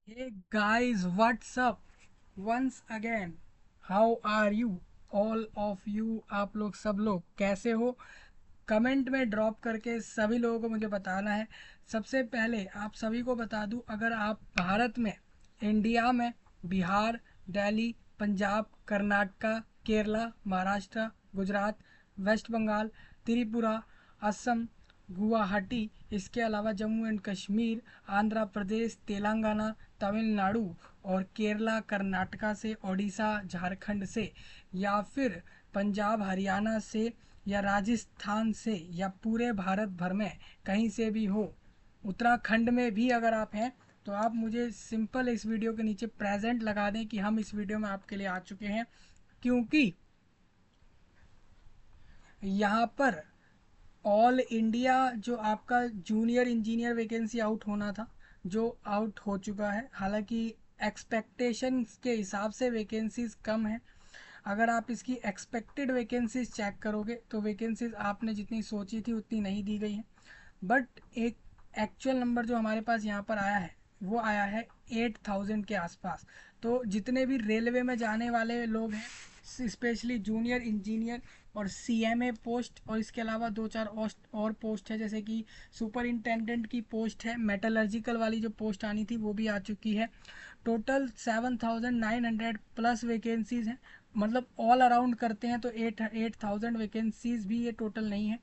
Hey guys, what's up? Once again, how are you? All of you, आप लोग सब लोग कैसे हो? कमेंट में ड्रॉप करके सभी लोगों को मुझे बताना है। सबसे पहले आप सभी को बता दूं, अगर आप भारत में, इंडिया में, बिहार, दिल्ली, पंजाब, कर्नाटका, केरला, महाराष्ट्र, गुजरात, वेस्ट बंगाल, त्रिपुरा, असम, गुवाहाटी, इसके अलावा जम्मू एंड कश्मीर, आंध्र प्रदेश, तेलंगाना, तमिलनाडु और केरला, कर्नाटका से, ओडिशा, झारखंड से, या फिर पंजाब, हरियाणा से, या राजस्थान से, या पूरे भारत भर में कहीं से भी हो, उत्तराखंड में भी अगर आप हैं, तो आप मुझे सिंपल इस वीडियो के नीचे प्रेजेंट लगा दें कि हम इस वीडियो में आपके लिए आ चुके हैं। क्योंकि यहाँ पर ऑल इंडिया जो आपका जूनियर इंजीनियर वैकेंसी आउट होना था, जो आउट हो चुका है। हालांकि एक्सपेक्टेशंस के हिसाब से वैकेंसीज कम है। अगर आप इसकी एक्सपेक्टेड वैकेंसीज चेक करोगे तो वैकेंसीज आपने जितनी सोची थी उतनी नहीं दी गई है। बट एक एक्चुअल नंबर जो हमारे पास यहाँ पर आया है वो आया है 8,000 के आसपास। तो जितने भी रेलवे में जाने वाले लोग हैं, स्पेशली जूनियर इंजीनियर और सीएमए पोस्ट, और इसके अलावा दो चार और पोस्ट है, जैसे कि सुपरिंटेंडेंट की पोस्ट है, मेटलर्जिकल वाली जो पोस्ट आनी थी वो भी आ चुकी है। टोटल 7,900 प्लस वैकेंसीज हैं। मतलब ऑल अराउंड करते हैं तो 8,000 वैकेंसीज भी ये टोटल नहीं है,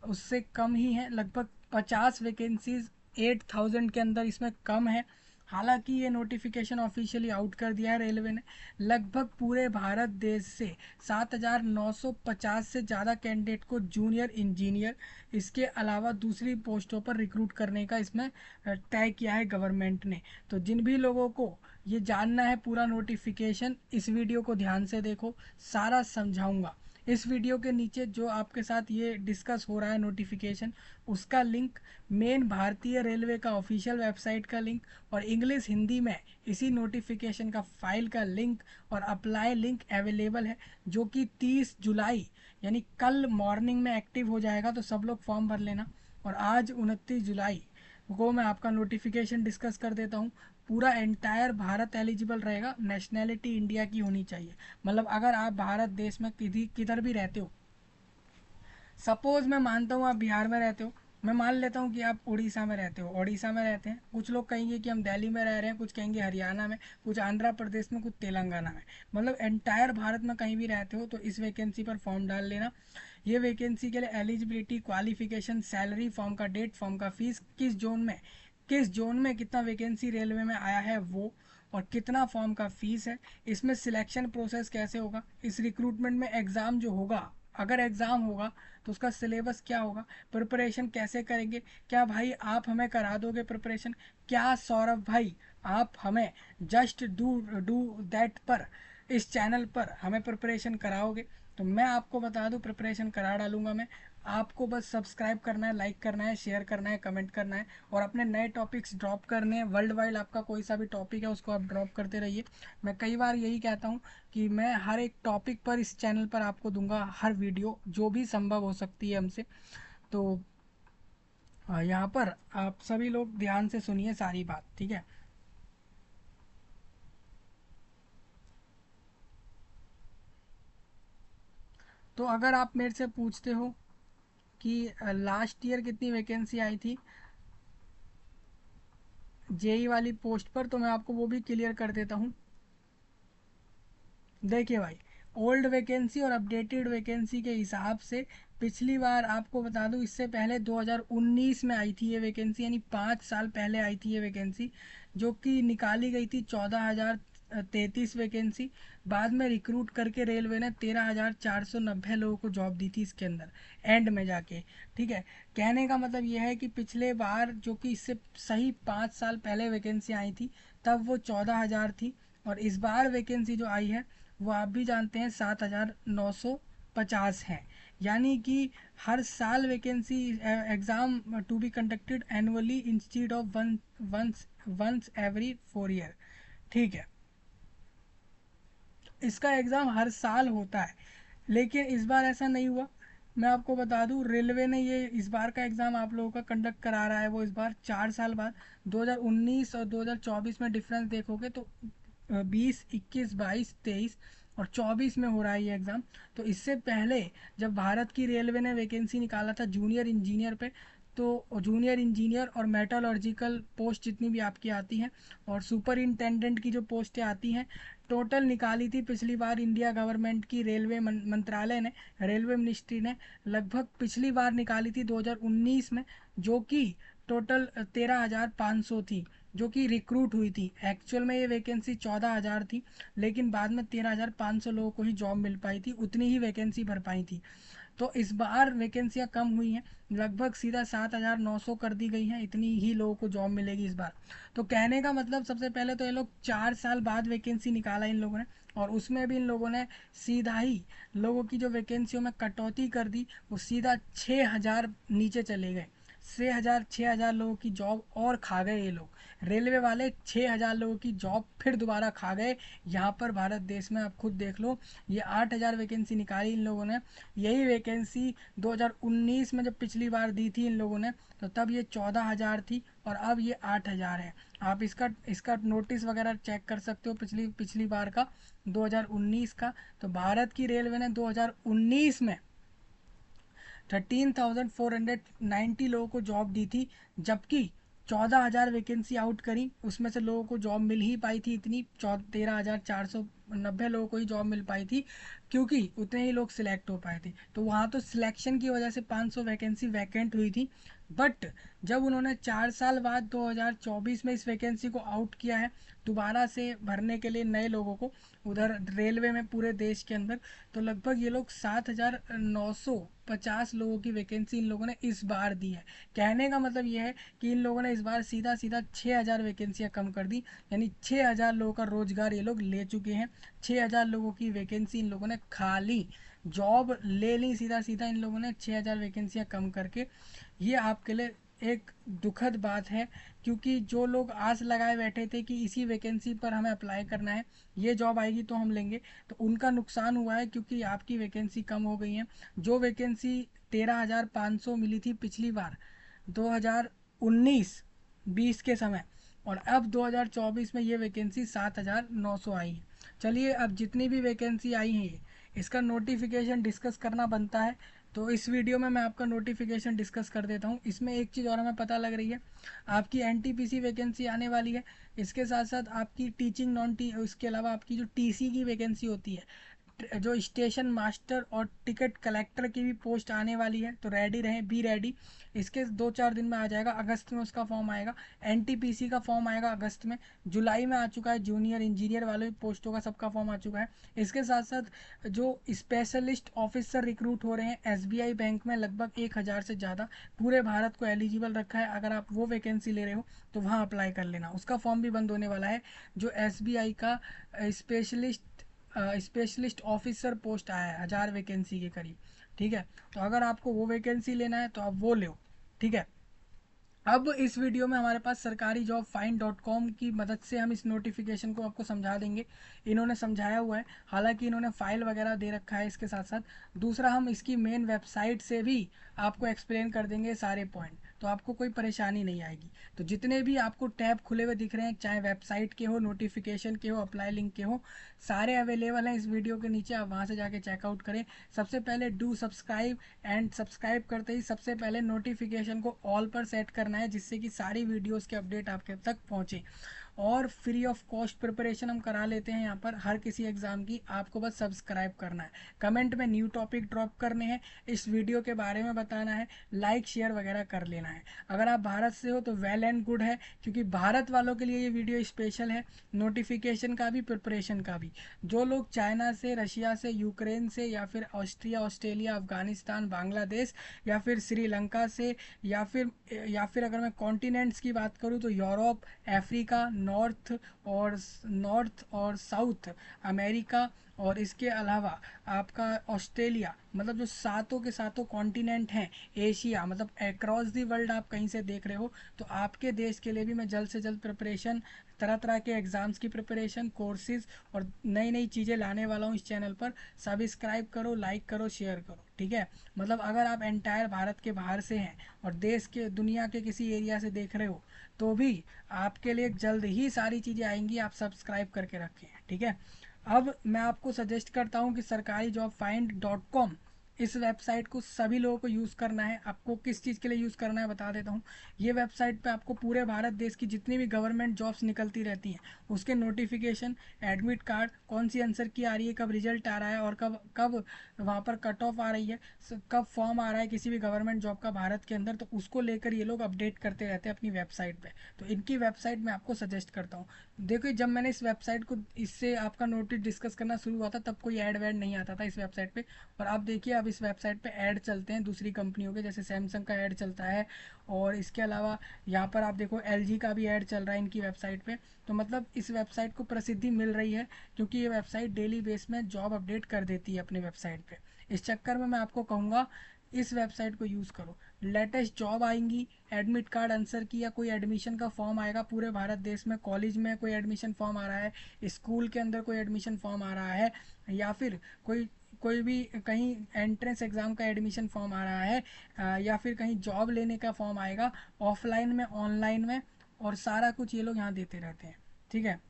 उससे कम ही है। लगभग 50 वैकेंसीज 8,000 के अंदर इसमें कम है। हालांकि ये नोटिफिकेशन ऑफिशियली आउट कर दिया है रेलवे ने। लगभग पूरे भारत देश से 7,950 से ज़्यादा कैंडिडेट को जूनियर इंजीनियर, इसके अलावा दूसरी पोस्टों पर रिक्रूट करने का इसमें तय किया है गवर्नमेंट ने। तो जिन भी लोगों को ये जानना है पूरा नोटिफिकेशन, इस वीडियो को ध्यान से देखो, सारा समझाऊंगा। इस वीडियो के नीचे जो आपके साथ ये डिस्कस हो रहा है नोटिफिकेशन, उसका लिंक, मेन भारतीय रेलवे का ऑफिशियल वेबसाइट का लिंक, और इंग्लिश हिंदी में इसी नोटिफिकेशन का फाइल का लिंक और अप्लाई लिंक अवेलेबल है, जो कि 30 जुलाई यानी कल मॉर्निंग में एक्टिव हो जाएगा। तो सब लोग फॉर्म भर लेना। और आज 29 जुलाई को मैं आपका नोटिफिकेशन डिस्कस कर देता हूँ। पूरा एंटायर भारत एलिजिबल रहेगा, नेशनैलिटी इंडिया की होनी चाहिए। मतलब अगर आप भारत देश में किधर भी रहते हो, सपोज मैं मानता हूँ आप बिहार में रहते हो, मैं मान लेता हूँ कि आप उड़ीसा में रहते हो, उड़ीसा में रहते हैं, कुछ लोग कहेंगे कि हम दिल्ली में रह रहे हैं, कुछ कहेंगे हरियाणा में, कुछ आंध्र प्रदेश में, कुछ तेलंगाना में। मतलब एंटायर भारत में कहीं भी रहते हो तो इस वैकेंसी पर फॉर्म डाल लेना। ये वैकेंसी के लिए एलिजिबिलिटी, क्वालिफिकेशन, सैलरी, फॉर्म का डेट, फॉर्म का फीस, किस जोन में कितना वैकेंसी रेलवे में आया है वो, और कितना फॉर्म का फीस है, इसमें सिलेक्शन प्रोसेस कैसे होगा, इस रिक्रूटमेंट में एग्ज़ाम जो होगा, अगर एग्ज़ाम होगा तो उसका सिलेबस क्या होगा, प्रिपरेशन कैसे करेंगे, क्या भाई आप हमें करा दोगे प्रिपरेशन, क्या सौरभ भाई आप हमें जस्ट डू डू दैट पर, इस चैनल पर हमें प्रिपरेशन कराओगे? तो मैं आपको बता दूं, प्रिपरेशन करा डालूंगा मैं। आपको बस सब्सक्राइब करना है, लाइक करना है, शेयर करना है, कमेंट करना है, और अपने नए टॉपिक्स ड्रॉप करने हैं। वर्ल्ड वाइड आपका कोई सा भी टॉपिक है उसको आप ड्रॉप करते रहिए। मैं कई बार यही कहता हूँ कि मैं हर एक टॉपिक पर इस चैनल पर आपको दूंगा हर वीडियो जो भी संभव हो सकती है हमसे। तो यहाँ पर आप सभी लोग ध्यान से सुनिए सारी बात, ठीक है? तो अगर आप मेरे से पूछते हो कि लास्ट ईयर कितनी वैकेंसी आई थी जेई वाली पोस्ट पर, तो मैं आपको वो भी क्लियर कर देता हूँ। देखिए भाई, ओल्ड वैकेंसी और अपडेटेड वैकेंसी के हिसाब से पिछली बार आपको बता दूं, इससे पहले 2019 में आई थी ये वैकेंसी, यानी 5 साल पहले आई थी ये वैकेंसी, जो कि निकाली गई थी 14,033 वैकेंसी। बाद में रिक्रूट करके रेलवे ने 13,490 लोगों को जॉब दी थी इसके अंदर, एंड में जाके। ठीक है, कहने का मतलब यह है कि पिछले बार जो कि इससे सही 5 साल पहले वैकेंसी आई थी, तब वो 14,000 थी। और इस बार वैकेंसी जो आई है वो आप भी जानते हैं 7,950 है। यानी कि हर साल vacancy, exam to be conducted annually instead of once once every 4 year. ठीक है, इसका एग्ज़ाम हर साल होता है, लेकिन इस बार ऐसा नहीं हुआ। मैं आपको बता दूं, रेलवे ने ये इस बार का एग्ज़ाम आप लोगों का कंडक्ट करा रहा है वो इस बार 4 साल बाद। 2019 और 2024 में डिफरेंस देखोगे तो 20, 21, 22, 23 और 24 में हो रहा है ये एग्ज़ाम। तो इससे पहले जब भारत की रेलवे ने वैकेंसी निकाला था जूनियर इंजीनियर पे, तो जूनियर इंजीनियर और मेटलर्जिकल पोस्ट जितनी भी आपकी आती हैं और सुपर इंटेंडेंट की जो पोस्टें आती हैं, टोटल निकाली थी पिछली बार इंडिया गवर्नमेंट की रेलवे मंत्रालय ने, रेलवे मिनिस्ट्री ने लगभग पिछली बार निकाली थी 2019 में, जो कि टोटल 13,500 थी, जो कि रिक्रूट हुई थी। एक्चुअल में ये वैकेंसी 14,000 थी, लेकिन बाद में 13,500 लोगों को ही जॉब मिल पाई थी, उतनी ही वैकेंसी भर पाई थी। तो इस बार वैकेंसियाँ कम हुई हैं, लगभग सीधा 7,900 कर दी गई हैं, इतनी ही लोगों को जॉब मिलेगी इस बार। तो कहने का मतलब, सबसे पहले तो ये लोग 4 साल बाद वैकेंसी निकाला इन लोगों ने, और उसमें भी इन लोगों ने सीधा ही लोगों की जो वैकेंसियों में कटौती कर दी, वो सीधा 6,000 नीचे चले गए। 6,000 लोगों की जॉब और खा गए ये लोग, रेलवे वाले 6,000 लोगों की जॉब फिर दोबारा खा गए। यहाँ पर भारत देश में आप खुद देख लो, ये 8,000 वैकेंसी निकाली इन लोगों ने, यही वैकेंसी 2019 में जब पिछली बार दी थी इन लोगों ने, तो तब ये 14,000 थी और अब ये 8,000 है। आप इसका इसका नोटिस वगैरह चेक कर सकते हो पिछली पिछली बार का, 2019 का। तो भारत की रेलवे ने 2019 में 13,490 लोगों को जॉब दी थी, जबकि 14,000 वैकेंसी आउट करी, उसमें से लोगों को जॉब मिल ही पाई थी इतनी 13,490 लोगों को ही जॉब मिल पाई थी, क्योंकि उतने ही लोग सिलेक्ट हो पाए थे। तो वहाँ तो सिलेक्शन की वजह से 500 वैकेंसी वैकेंट हुई थी। बट जब उन्होंने 4 साल बाद 2024 में इस वैकेंसी को आउट किया है दोबारा से भरने के लिए नए लोगों को उधर रेलवे में पूरे देश के अंदर, तो लगभग ये लोग 7,950 लोगों की वैकेंसी इन लोगों ने इस बार दी है। कहने का मतलब ये है कि इन लोगों ने इस बार सीधा सीधा 6,000 वैकेंसियाँ कम कर दी, यानी 6,000 लोगों का रोजगार ये लोग ले चुके हैं। 6,000 लोगों की वैकेंसी इन लोगों ने खा ली, जॉब ले ली सीधा सीधा इन लोगों ने 6,000 वैकेंसियाँ कम करके। ये आपके लिए एक दुखद बात है, क्योंकि जो लोग आस लगाए बैठे थे कि इसी वैकेंसी पर हमें अप्लाई करना है, ये जॉब आएगी तो हम लेंगे, तो उनका नुकसान हुआ है, क्योंकि आपकी वैकेंसी कम हो गई है। जो वैकेंसी 13,500 मिली थी पिछली बार 2019-20 के समय, और अब 2024 में ये वैकेंसी 7,900 आई है। चलिए, अब जितनी भी वैकेंसी आई हैं इसका नोटिफिकेशन डिस्कस करना बनता है, तो इस वीडियो में मैं आपका नोटिफिकेशन डिस्कस कर देता हूँ। इसमें एक चीज़ और हमें पता लग रही है, आपकी एनटीपीसी वैकेंसी आने वाली है, इसके साथ साथ आपकी टीचिंग नॉन टी इसके अलावा आपकी जो टीसी की वैकेंसी होती है, जो स्टेशन मास्टर और टिकट कलेक्टर की भी पोस्ट आने वाली है, तो रेडी रहें, बी रेडी। इसके 2-4 दिन में आ जाएगा, अगस्त में उसका फॉर्म आएगा। एनटीपीसी का फॉर्म आएगा अगस्त में, जुलाई में आ चुका है, जूनियर इंजीनियर वाले पोस्टों का सबका फॉर्म आ चुका है। इसके साथ साथ जो स्पेशलिस्ट ऑफिसर रिक्रूट हो रहे हैं एसबीआई बैंक में, लगभग 1,000 से ज़्यादा पूरे भारत को एलिजिबल रखा है। अगर आप वो वैकेंसी ले रहे हो तो वहाँ अप्लाई कर लेना, उसका फॉर्म भी बंद होने वाला है। जो एसबीआई का स्पेशलिस्ट ऑफिसर पोस्ट आया है 1,000 वैकेंसी के करीब, ठीक है। तो अगर आपको वो वैकेंसी लेना है तो आप वो लो, ठीक है। अब इस वीडियो में हमारे पास सरकारी जॉब फाइंड.com की मदद से हम इस नोटिफिकेशन को आपको समझा देंगे। इन्होंने समझाया हुआ है, हालांकि इन्होंने फाइल वगैरह दे रखा है इसके साथ साथ। दूसरा, हम इसकी मेन वेबसाइट से भी आपको एक्सप्लेन कर देंगे सारे पॉइंट, तो आपको कोई परेशानी नहीं आएगी। तो जितने भी आपको टैब खुले हुए दिख रहे हैं, चाहे वेबसाइट के हो, नोटिफिकेशन के हो, अप्लाई लिंक के हो, सारे अवेलेबल हैं इस वीडियो के नीचे, आप वहाँ से जाके चेकआउट करें। सबसे पहले डू सब्सक्राइब, एंड सब्सक्राइब करते ही सबसे पहले नोटिफिकेशन को ऑल पर सेट करना है, जिससे कि सारी वीडियोस के अपडेट आपके तक पहुँचे। और फ्री ऑफ कॉस्ट प्रिपरेशन हम करा लेते हैं यहाँ पर हर किसी एग्ज़ाम की, आपको बस सब्सक्राइब करना है, कमेंट में न्यू टॉपिक ड्रॉप करने हैं, इस वीडियो के बारे में बताना है, लाइक शेयर वगैरह कर लेना है। अगर आप भारत से हो तो वेल एंड गुड है, क्योंकि भारत वालों के लिए ये वीडियो स्पेशल है, नोटिफिकेशन का भी, प्रिपरेशन का भी। जो लोग चाइना से, रशिया से, यूक्रेन से, या फिर ऑस्ट्रिया, ऑस्ट्रेलिया, अफगानिस्तान, बांग्लादेश, या फिर श्रीलंका से, या फिर अगर मैं कॉन्टिनेंट्स की बात करूँ तो यूरोप, अफ्रीका, नॉर्थ और साउथ अमेरिका और इसके अलावा आपका ऑस्ट्रेलिया, मतलब जो सातों के सातों कॉन्टिनेंट हैं, एशिया, मतलब अक्रॉस दी वर्ल्ड आप कहीं से देख रहे हो, तो आपके देश के लिए भी मैं जल्द से जल्द प्रिपरेशन, तरह तरह के एग्ज़ाम्स की प्रिपरेशन, कोर्सेज और नई नई चीज़ें लाने वाला हूँ इस चैनल पर। सब्सक्राइब करो, लाइक करो, शेयर करो, ठीक है। मतलब अगर आप एंटायर भारत के बाहर से हैं और देश के, दुनिया के किसी एरिया से देख रहे हो, तो भी आपके लिए जल्द ही सारी चीज़ें आएंगी, आप सब्सक्राइब करके रखें, ठीक है। अब मैं आपको सजेस्ट करता हूँ कि सरकारी जॉब फाइंड डॉट कॉम, इस वेबसाइट को सभी लोगों को यूज़ करना है। आपको किस चीज़ के लिए यूज़ करना है बता देता हूँ। ये वेबसाइट पे आपको पूरे भारत देश की जितनी भी गवर्नमेंट जॉब्स निकलती रहती हैं उसके नोटिफिकेशन, एडमिट कार्ड, कौन सी आंसर की आ रही है, कब रिजल्ट आ रहा है और कब कब वहाँ पर कट ऑफ आ रही है, कब फॉर्म आ रहा है किसी भी गवर्नमेंट जॉब का भारत के अंदर, तो उसको लेकर ये लोग अपडेट करते रहते हैं अपनी वेबसाइट पे। तो इनकी वेबसाइट मैं आपको सजेस्ट करता हूँ। देखो जब मैंने इस वेबसाइट को, इससे आपका नोटिस डिस्कस करना शुरू हुआ था, तब कोई ऐड वैड नहीं आता था इस वेबसाइट पे। और आप देखिए अब इस वेबसाइट पे ऐड चलते हैं दूसरी कंपनियों के, जैसे सैमसंग का ऐड चलता है, और इसके अलावा यहाँ पर आप देखो एलजी का भी ऐड चल रहा है इनकी वेबसाइट पे। तो मतलब इस वेबसाइट को प्रसिद्धि मिल रही है, क्योंकि ये वेबसाइट डेली बेस में जॉब अपडेट कर देती है अपने वेबसाइट पे। इस चक्कर में मैं आपको कहूँगा इस वेबसाइट को यूज़ करो। लेटेस्ट जॉब आएंगी, एडमिट कार्ड आंसर की, या कोई एडमिशन का फॉर्म आएगा पूरे भारत देश में, कॉलेज में कोई एडमिशन फॉर्म आ रहा है, स्कूल के अंदर कोई एडमिशन फॉर्म आ रहा है, या फिर कोई कोई भी कहीं एंट्रेंस एग्ज़ाम का एडमिशन फॉर्म आ रहा है, या फिर कहीं जॉब लेने का फॉर्म आएगा, ऑफलाइन में, ऑनलाइन में, और सारा कुछ ये लोग यहाँ देते रहते हैं, ठीक है।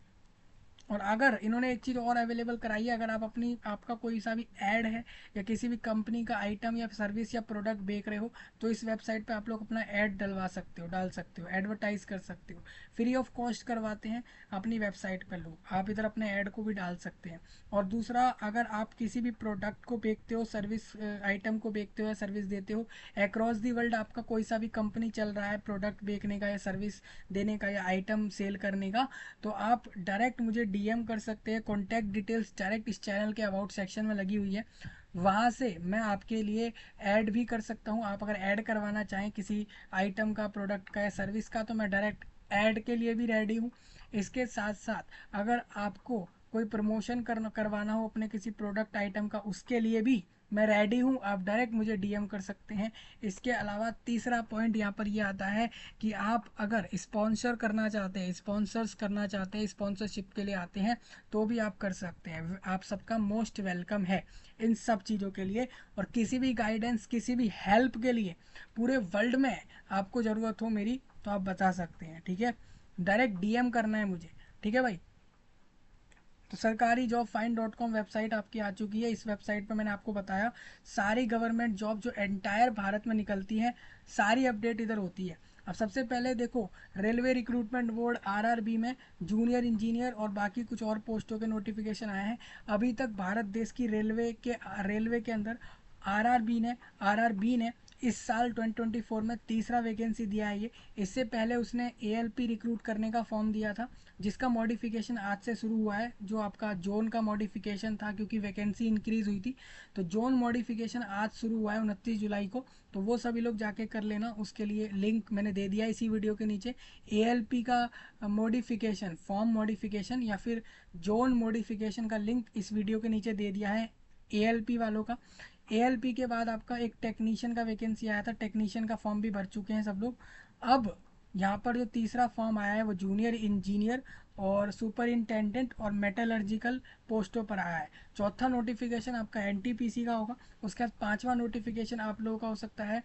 और अगर इन्होंने एक चीज़ और अवेलेबल कराई है, अगर आप अपनी, आपका कोई सा भी ऐड है या किसी भी कंपनी का आइटम या सर्विस या प्रोडक्ट बेच रहे हो, तो इस वेबसाइट पे आप लोग अपना ऐड डलवा सकते हो, डाल सकते हो, एडवर्टाइज कर सकते हो। फ्री ऑफ कॉस्ट करवाते हैं अपनी वेबसाइट पर लोग, आप इधर अपने ऐड को भी डाल सकते हैं। और दूसरा, अगर आप किसी भी प्रोडक्ट को बेचते हो, सर्विस आइटम को बेचते हो या सर्विस देते हो, अक्रॉस दी वर्ल्ड आपका कोई सा भी कंपनी चल रहा है प्रोडक्ट बेचने का या सर्विस देने का या आइटम सेल करने का, तो आप डायरेक्ट मुझे डीएम कर सकते हैं। कॉन्टैक्ट डिटेल्स डायरेक्ट इस चैनल के अबाउट सेक्शन में लगी हुई है, वहाँ से मैं आपके लिए ऐड भी कर सकता हूँ। आप अगर ऐड करवाना चाहें किसी आइटम का, प्रोडक्ट का या सर्विस का, तो मैं डायरेक्ट ऐड के लिए भी रेडी हूँ। इसके साथ साथ अगर आपको कोई प्रमोशन करवाना हो अपने किसी प्रोडक्ट आइटम का, उसके लिए भी मैं रेडी हूँ, आप डायरेक्ट मुझे डीएम कर सकते हैं। इसके अलावा तीसरा पॉइंट यहाँ पर ये आता है कि आप अगर स्पॉन्सर करना चाहते हैं, स्पॉन्सर्स करना चाहते हैं, स्पॉन्सरशिप के लिए आते हैं, तो भी आप कर सकते हैं। आप सबका मोस्ट वेलकम है इन सब चीज़ों के लिए। और किसी भी गाइडेंस, किसी भी हेल्प के लिए पूरे वर्ल्ड में आपको ज़रूरत हो मेरी, तो आप बता सकते हैं, ठीक है। डायरेक्ट डीएम करना है मुझे, ठीक है भाई। तो सरकारी job find dot com website आपकी आ चुकी है। इस वेबसाइट पर मैंने आपको बताया सारी गवर्नमेंट जॉब जो एंटायर भारत में निकलती हैं, सारी अपडेट इधर होती है। अब सबसे पहले देखो, रेलवे रिक्रूटमेंट बोर्ड आरआरबी में जूनियर इंजीनियर और बाकी कुछ और पोस्टों के नोटिफिकेशन आए हैं। अभी तक भारत देश की रेलवे के अंदर आरआरबी ने इस साल 2024 में तीसरा वैकेंसी दिया है ये। इससे पहले उसने एएलपी रिक्रूट करने का फॉर्म दिया था, जिसका मॉडिफिकेशन आज से शुरू हुआ है। जो आपका जोन का मॉडिफिकेशन था, क्योंकि वैकेंसी इंक्रीज हुई थी, तो जोन मॉडिफिकेशन आज शुरू हुआ है 29 जुलाई को। तो वो सभी लोग जाके कर लेना, उसके लिए लिंक मैंने दे दिया इसी वीडियो के नीचे। एएलपी का मॉडिफिकेशन, फॉर्म मॉडिफिकेशन या फिर जोन मॉडिफिकेशन का लिंक इस वीडियो के नीचे दे दिया है एएलपी वालों का। एएलपी के बाद आपका एक टेक्नीशियन का वैकेंसी आया था, टेक्नीशियन का फॉर्म भी भर चुके हैं सब लोग। अब यहाँ पर जो तीसरा फॉर्म आया है वो जूनियर इंजीनियर और सुपरिंटेंडेंट और मेटलर्जिकल पोस्टों पर आया है। चौथा नोटिफिकेशन आपका एनटीपीसी का होगा। उसके बाद पांचवा नोटिफिकेशन आप लोगों का हो सकता है,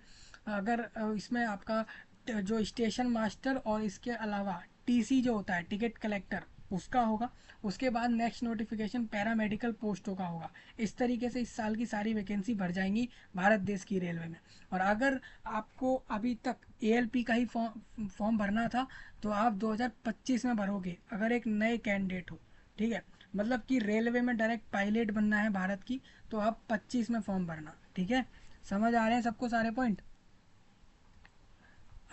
अगर इसमें आपका जो स्टेशन मास्टर और इसके अलावा टीसी जो होता है टिकट कलेक्टर, उसका होगा। उसके बाद नेक्स्ट नोटिफिकेशन पैरामेडिकल पोस्टों का होगा। इस तरीके से इस साल की सारी वैकेंसी भर जाएंगी भारत देश की रेलवे में। और अगर आपको अभी तक एएलपी का ही फॉर्म भरना था, तो आप 2025 में भरोगे, अगर एक नए कैंडिडेट हो, ठीक है। मतलब कि रेलवे में डायरेक्ट पायलट बनना है भारत की, तो आप 25 में फॉर्म भरना, ठीक है। समझ आ रहे हैं सबको सारे पॉइंट।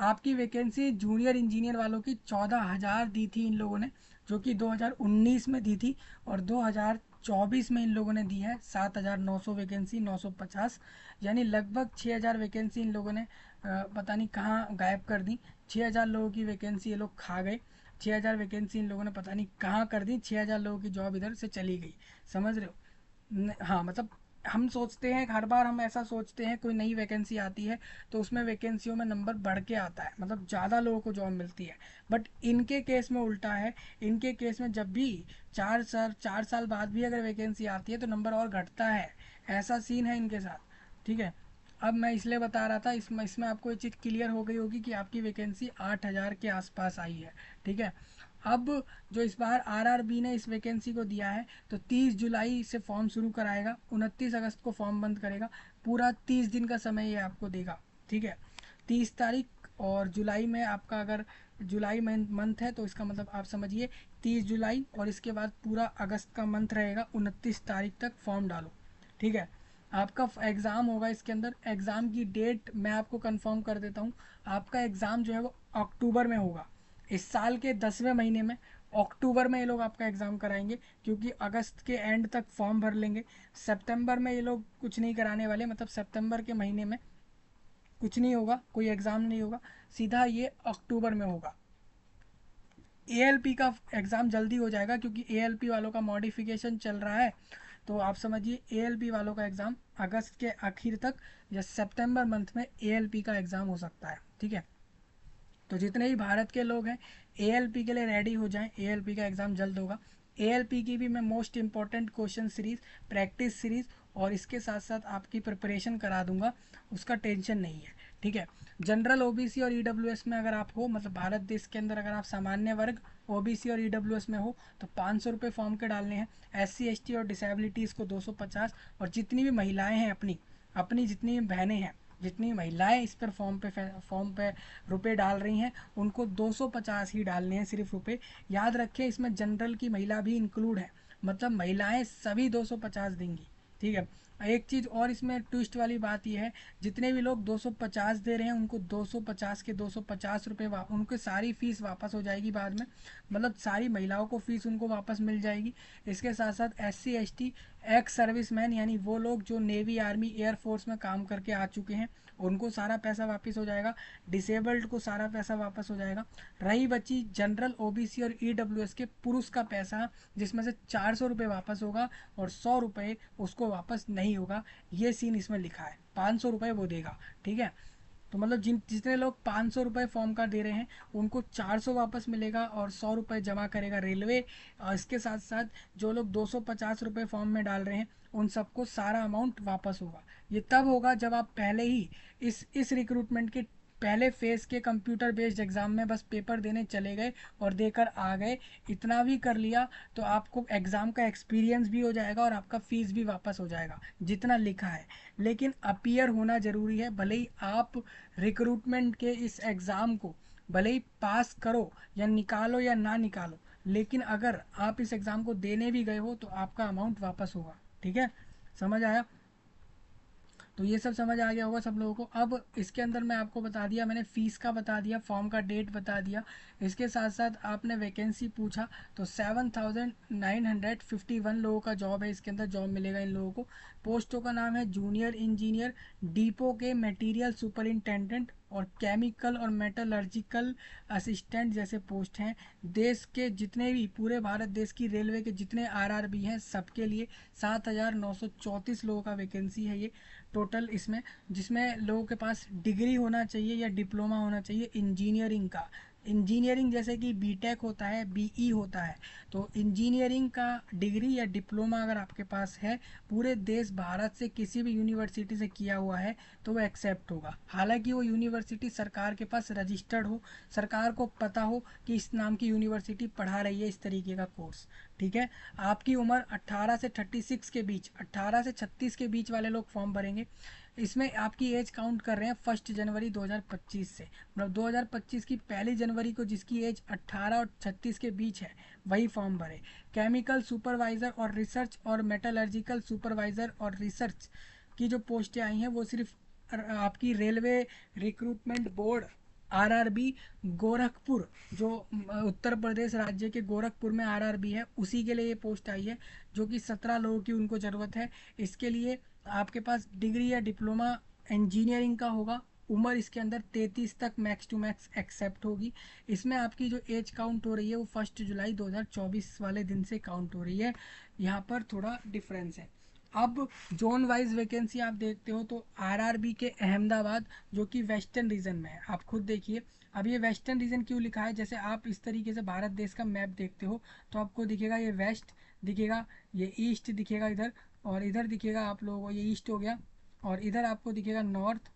आपकी वैकेंसी जूनियर इंजीनियर वालों की 14,000 दी थी इन लोगों ने, जो कि 2019 में दी थी। और 2024 में इन लोगों ने दी है 7,900 वैकेंसी, 950, यानी लगभग 6,000 वैकेंसी इन लोगों ने पता नहीं कहाँ गायब कर दी। 6,000 लोगों की वैकेंसी ये लोग खा गए। 6,000 वैकेंसी इन लोगों ने पता नहीं कहाँ कर दी, 6,000 लोगों की जॉब इधर से चली गई, समझ रहे हो। हाँ मतलब हम सोचते हैं, हर बार हम ऐसा सोचते हैं कोई नई वैकेंसी आती है तो उसमें वैकेंसियों में नंबर बढ़ के आता है, मतलब ज़्यादा लोगों को जॉब मिलती है। बट इनके केस में उल्टा है। इनके केस में जब भी 4 साल बाद भी अगर वैकेंसी आती है तो नंबर और घटता है। ऐसा सीन है इनके साथ। ठीक है। अब मैं इसलिए बता रहा था, इसमें इसमें आपको ये चीज़ क्लियर हो गई होगी कि आपकी वैकेंसी 8,000 के आसपास आई है। ठीक है। अब जो इस बार आरआरबी ने इस वैकेंसी को दिया है, तो 30 जुलाई से फॉर्म शुरू कराएगा, 29 अगस्त को फॉर्म बंद करेगा। पूरा 30 दिन का समय ये आपको देगा। ठीक है। 30 तारीख, और जुलाई में आपका अगर जुलाई मंथ है तो इसका मतलब आप समझिए 30 जुलाई, और इसके बाद पूरा अगस्त का मंथ रहेगा, 29 तारीख तक फॉर्म डालो। ठीक है। आपका एग्ज़ाम होगा, इसके अंदर एग्ज़ाम की डेट मैं आपको कंफर्म कर देता हूँ। आपका एग्ज़ाम जो है वो अक्टूबर में होगा, इस साल के 10वें महीने में। अक्टूबर में ये लोग आपका एग्ज़ाम कराएंगे, क्योंकि अगस्त के एंड तक फॉर्म भर लेंगे। सितंबर में ये लोग कुछ नहीं कराने वाले, मतलब सितंबर के महीने में कुछ नहीं होगा, कोई एग्ज़ाम नहीं होगा, सीधा ये अक्टूबर में होगा। एएलपी का एग्ज़ाम जल्दी हो जाएगा, क्योंकि एएलपी वालों का मॉडिफिकेशन चल रहा है। तो आप समझिए एएलपी वालों का एग्ज़ाम अगस्त के आखिर तक या सितंबर मंथ में एएलपी का एग्ज़ाम हो सकता है। ठीक है। तो जितने भी भारत के लोग हैं एएलपी के लिए रेडी हो जाएं, एएलपी का एग्ज़ाम जल्द होगा। एएलपी की भी मैं most important question series, practice series और इसके साथ साथ आपकी प्रिपरेशन करा दूंगा, उसका टेंशन नहीं है। ठीक है। जनरल ओबीसी और ईडब्ल्यूएस में अगर आप हो, मतलब भारत देश के अंदर अगर आप सामान्य वर्ग ओबीसी और ईडब्ल्यूएस में हो, तो 500 रुपये फॉर्म के डालने हैं। एससी एसटी और डिसेबिलिटीज़ को 250, और जितनी भी महिलाएं हैं अपनी अपनी जितनी भी बहनें हैं, जितनी महिलाएं इस पर फॉर्म पे रुपए डाल रही हैं, उनको 250 ही डालने हैं सिर्फ रुपए। याद रखें इसमें जनरल की महिला भी इंक्लूड है, मतलब महिलाएं सभी 250 देंगी। ठीक है। एक चीज़ और इसमें ट्विस्ट वाली बात यह है, जितने भी लोग 250 दे रहे हैं उनको 250 के 250 रुपये उनको सारी फीस वापस हो जाएगी बाद में, मतलब सारी महिलाओं को फीस उनको वापस मिल जाएगी। इसके साथ साथ एससी एसटी, एक्स सर्विसमैन, यानी वो लोग जो नेवी आर्मी एयरफोर्स में काम करके आ चुके हैं, उनको सारा पैसा वापस हो जाएगा। डिसेबल्ड को सारा पैसा वापस हो जाएगा। रही बची जनरल ओबीसी और ईडब्ल्यूएस के पुरुष का पैसा, जिसमें से 400 रुपये वापस होगा और 100 रुपये उसको वापस नहीं होगा। ये सीन इसमें लिखा है, 500 रुपये वो देगा। ठीक है। तो मतलब जितने लोग 500 रुपये फॉर्म का दे रहे हैं उनको 400 वापस मिलेगा, और 100 रुपये जमा करेगा रेलवे। और इसके साथ साथ जो लोग 250 रुपये फॉर्म में डाल रहे हैं उन सबको सारा अमाउंट वापस होगा। ये तब होगा जब आप पहले ही इस रिक्रूटमेंट के पहले फेज के कंप्यूटर बेस्ड एग्जाम में बस पेपर देने चले गए और देकर आ गए। इतना भी कर लिया तो आपको एग्ज़ाम का एक्सपीरियंस भी हो जाएगा और आपका फ़ीस भी वापस हो जाएगा जितना लिखा है। लेकिन अपीयर होना ज़रूरी है, भले ही आप रिक्रूटमेंट के इस एग्ज़ाम को भले ही पास करो या निकालो या ना निकालो, लेकिन अगर आप इस एग्ज़ाम को देने भी गए हो तो आपका अमाउंट वापस होगा। ठीक है। समझ आया? तो ये सब समझ आ गया होगा सब लोगों को। अब इसके अंदर मैं आपको बता दिया, मैंने फ़ीस का बता दिया, फॉर्म का डेट बता दिया। इसके साथ साथ आपने वैकेंसी पूछा, तो 7,951 लोगों का जॉब है, इसके अंदर जॉब मिलेगा इन लोगों को। पोस्टों का नाम है जूनियर इंजीनियर, डिपो के मटेरियल सुपरिंटेंडेंट और केमिकल और मेटलर्जिकल असिस्टेंट जैसे पोस्ट हैं। देश के जितने भी, पूरे भारत देश की रेलवे के जितने आरआरबी हैं सबके लिए 7,934 लोगों का वैकेंसी है ये टोटल इसमें, जिसमें लोगों के पास डिग्री होना चाहिए या डिप्लोमा होना चाहिए इंजीनियरिंग का। इंजीनियरिंग जैसे कि बीटेक होता है, बीई होता है, तो इंजीनियरिंग का डिग्री या डिप्लोमा अगर आपके पास है, पूरे देश भारत से किसी भी यूनिवर्सिटी से किया हुआ है, तो वो एक्सेप्ट होगा। हालांकि वो यूनिवर्सिटी सरकार के पास रजिस्टर्ड हो, सरकार को पता हो कि इस नाम की यूनिवर्सिटी पढ़ा रही है इस तरीके का कोर्स। ठीक है। आपकी उम्र 18 से 36 के बीच, 18 से 36 के बीच वाले लोग फॉर्म भरेंगे। इसमें आपकी एज काउंट कर रहे हैं 1 जनवरी 2025 से, मतलब 2025 की 1 जनवरी को जिसकी एज 18 और 36 के बीच है वही फॉर्म भरे। केमिकल सुपरवाइज़र और रिसर्च और मेटलर्जिकल सुपरवाइज़र और रिसर्च की जो पोस्टें आई हैं वो सिर्फ आपकी railway recruitment board RRB Gorakhpur, जो उत्तर प्रदेश राज्य के गोरखपुर में आरआरबी है, उसी के लिए ये पोस्ट आई है, जो कि 17 लोगों की उनको ज़रूरत है। इसके लिए आपके पास डिग्री या डिप्लोमा इंजीनियरिंग का होगा। उम्र इसके अंदर 33 तक मैक्स टू मैक्स एक्सेप्ट होगी। इसमें आपकी जो एज काउंट हो रही है वो 1 जुलाई 2024 वाले दिन से काउंट हो रही है। यहाँ पर थोड़ा डिफरेंस है। अब जोन वाइज वैकेंसी आप देखते हो तो आरआरबी के अहमदाबाद, जो कि वेस्टर्न रीजन में है, आप खुद देखिए। अब ये वेस्टर्न रीजन क्यों लिखा है, जैसे आप इस तरीके से भारत देश का मैप देखते हो तो आपको दिखेगा ये वेस्ट दिखेगा, ये ईस्ट दिखेगा इधर, और इधर दिखेगा आप लोगों को ये ईस्ट हो गया, और इधर आपको दिखेगा नॉर्थ,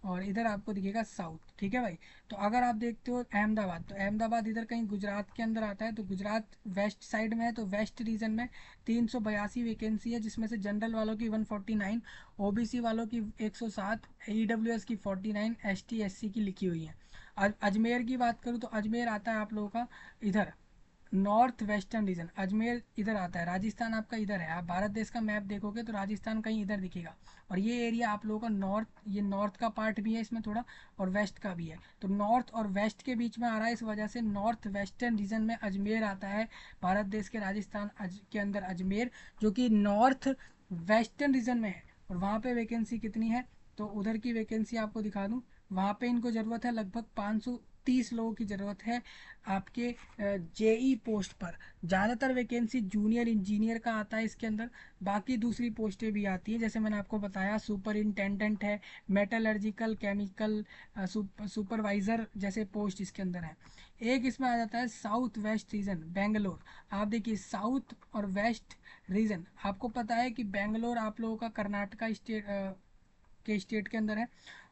और इधर आपको दिखेगा साउथ। ठीक है भाई। तो अगर आप देखते हो अहमदाबाद, तो अहमदाबाद इधर कहीं गुजरात के अंदर आता है, तो गुजरात वेस्ट साइड में है, तो वेस्ट रीजन में 382 वैकेंसी है, जिसमें से जनरल वालों की 149, ओबीसी वालों की 107, ईडब्ल्यूएस की 49, एसटी एससी की लिखी हुई है। अजमेर की बात करूँ तो अजमेर आता है आप लोगों का इधर नॉर्थ वेस्टर्न रीजन, अजमेर इधर आता है, राजस्थान आपका इधर है। आप भारत देश का मैप देखोगे तो राजस्थान कहीं इधर दिखेगा, और ये एरिया आप लोगों का नॉर्थ, ये नॉर्थ का पार्ट भी है इसमें थोड़ा, और वेस्ट का भी है, तो नॉर्थ और वेस्ट के बीच में आ रहा है, इस वजह से नॉर्थ वेस्टर्न रीजन में अजमेर आता है। भारत देश के राजस्थान के अंदर अजमेर, जो कि नॉर्थ वेस्टर्न रीजन में है, और वहाँ पे वैकेंसी कितनी है, तो उधर की वैकेंसी आपको दिखा दूँ। वहाँ पे इनको ज़रूरत है लगभग 530 लोगों की ज़रूरत है आपके जेई पोस्ट पर। ज़्यादातर वैकेंसी जूनियर इंजीनियर का आता है इसके अंदर, बाकी दूसरी पोस्टें भी आती हैं, जैसे मैंने आपको बताया सुपरिंटेंडेंट है, मेटलर्जिकल, केमिकल सुपरवाइज़र जैसे पोस्ट इसके अंदर है। एक इसमें आ जाता है साउथ वेस्ट रीजन बेंगलोर। आप देखिए साउथ और वेस्ट रीजन, आपको पता है कि बेंगलोर आप लोगों का कर्नाटका स्टेट के स्टेट के अंदर है,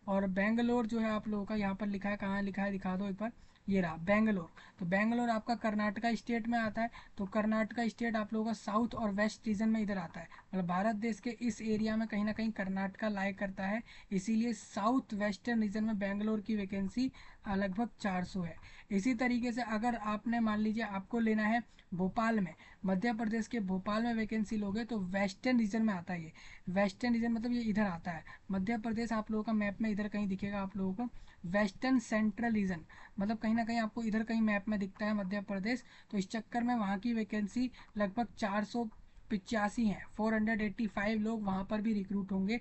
और बेंगलोर जो है आप लोगों का यहाँ पर लिखा है, कहाँ लिखा है दिखा दो एक बार, ये रहा बेंगलोर। तो बेंगलोर आपका कर्नाटका स्टेट में आता है, तो कर्नाटका स्टेट आप लोगों का साउथ और वेस्ट रीजन में इधर आता है, मतलब भारत देश के इस एरिया में कहीं ना कहीं कर्नाटका लाए करता है, इसीलिए साउथ वेस्टर्न रीजन में बेंगलोर की वैकेंसी लगभग 400 है। इसी तरीके से अगर आपने मान लीजिए आपको लेना है भोपाल में, मध्य प्रदेश के भोपाल में वैकेंसी लोगे तो वेस्टर्न रीजन में आता है ये, वेस्टर्न रीजन मतलब ये इधर आता है, मध्य प्रदेश आप लोगों का मैप में इधर कहीं दिखेगा आप लोगों को, वेस्टर्न सेंट्रल रीजन मतलब कहीं ना कहीं आपको इधर कहीं मैप में दिखता है मध्य प्रदेश, तो इस चक्कर में वहाँ की वैकेंसी लगभग 485 है, 485 लोग वहाँ पर भी रिक्रूट होंगे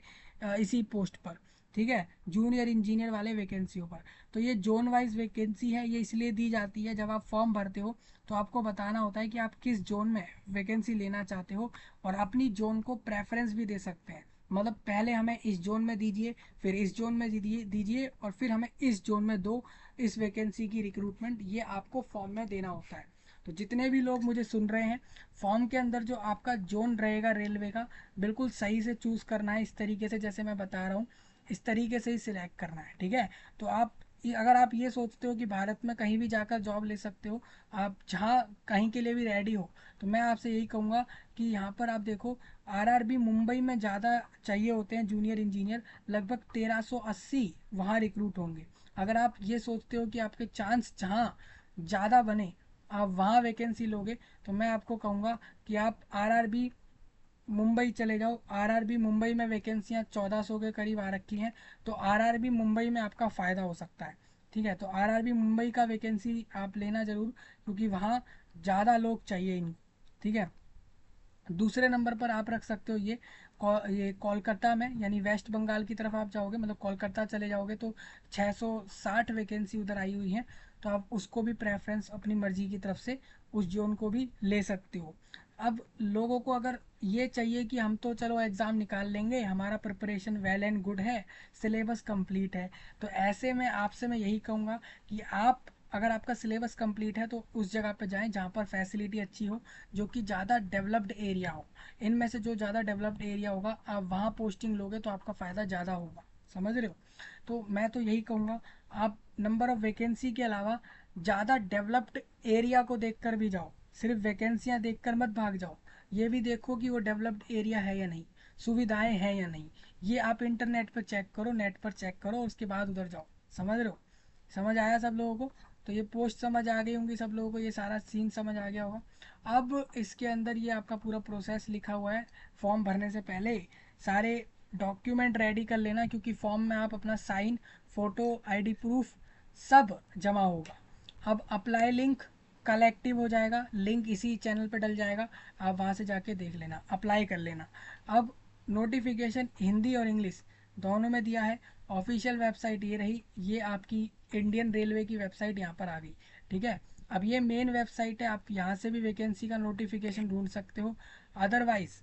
इसी पोस्ट पर। ठीक है, जूनियर इंजीनियर वाले वैकेंसियों पर। तो ये जोन वाइज वैकेंसी है, ये इसलिए दी जाती है जब आप फॉर्म भरते हो तो आपको बताना होता है कि आप किस जोन में वैकेंसी लेना चाहते हो, और अपनी जोन को प्रेफरेंस भी दे सकते हैं, मतलब पहले हमें इस जोन में दीजिए, फिर इस जोन में दीजिए और फिर हमें इस जोन में दो इस वैकेंसी की रिक्रूटमेंट, ये आपको फॉर्म में देना होता है। तो जितने भी लोग मुझे सुन रहे हैं, फॉर्म के अंदर जो आपका जोन रहेगा रेलवे का, बिल्कुल सही से चूज़ करना है, इस तरीके से जैसे मैं बता रहा हूँ इस तरीके से ही सिलेक्ट करना है। ठीक है, तो आप अगर आप ये सोचते हो कि भारत में कहीं भी जाकर जॉब ले सकते हो, आप जहाँ कहीं के लिए भी रेडी हो, तो मैं आपसे यही कहूँगा कि यहाँ पर आप देखो आरआरबी मुंबई में ज़्यादा चाहिए होते हैं जूनियर इंजीनियर, लगभग 1380 वहाँ रिक्रूट होंगे। अगर आप ये सोचते हो कि आपके चांस जहाँ ज़्यादा बने आप वहाँ वैकेंसी लोगे, तो मैं आपको कहूँगा कि आप आरआरबी मुंबई चले जाओ। आरआरबी मुंबई में वैकेंसियाँ 1400 के करीब आ रखी हैं, तो आरआरबी मुंबई में आपका फ़ायदा हो सकता है। ठीक है, तो आरआरबी मुंबई का वैकेंसी आप लेना ज़रूर, क्योंकि वहाँ ज़्यादा लोग चाहिए इन। ठीक है, दूसरे नंबर पर आप रख सकते हो ये कोलकाता में, यानी वेस्ट बंगाल की तरफ आप जाओगे, मतलब कोलकाता चले जाओगे तो 660 वैकेंसी उधर आई हुई हैं, तो आप उसको भी प्रेफरेंस अपनी मर्जी की तरफ से उस जोन को भी ले सकते हो। अब लोगों को अगर ये चाहिए कि हम तो चलो एग्ज़ाम निकाल लेंगे, हमारा प्रिपरेशन वेल एंड गुड है, सिलेबस कंप्लीट है, तो ऐसे में आपसे मैं यही कहूँगा कि आप अगर आपका सिलेबस कंप्लीट है तो उस जगह पर जाएं जहाँ पर फैसिलिटी अच्छी हो, जो कि ज़्यादा डेवलप्ड एरिया हो। इनमें से जो ज़्यादा डेवलप्ड एरिया होगा आप वहाँ पोस्टिंग लोगे तो आपका फ़ायदा ज़्यादा होगा, समझ रहे हो। तो मैं तो यही कहूँगा आप नंबर ऑफ़ वैकेंसी के अलावा ज़्यादा डेवलप्ड एरिया को देख कर भी जाओ, सिर्फ वैकेंसियाँ देख कर मत भाग जाओ, ये भी देखो कि वो डेवलप्ड एरिया है या नहीं, सुविधाएं हैं या नहीं, ये आप इंटरनेट पर चेक करो, नेट पर चेक करो, उसके बाद उधर जाओ। समझ रहे हो, समझ आया सब लोगों को। तो ये पोस्ट समझ आ गई होंगी सब लोगों को, ये सारा सीन समझ आ गया होगा। अब इसके अंदर ये आपका पूरा प्रोसेस लिखा हुआ है, फॉर्म भरने से पहले सारे डॉक्यूमेंट रेडी कर लेना, क्योंकि फॉर्म में आप अपना साइन, फ़ोटो, आईडी प्रूफ सब जमा होगा। अब अप्लाई लिंक कल एक्टिव हो जाएगा, लिंक इसी चैनल पर डल जाएगा, आप वहाँ से जाके देख लेना, अप्लाई कर लेना। अब नोटिफिकेशन हिंदी और इंग्लिश दोनों में दिया है, ऑफिशियल वेबसाइट ये रही, ये आपकी इंडियन रेलवे की वेबसाइट यहाँ पर आ गई। ठीक है, अब ये मेन वेबसाइट है, आप यहाँ से भी वैकेंसी का नोटिफिकेशन ढूंढ सकते हो। अदरवाइज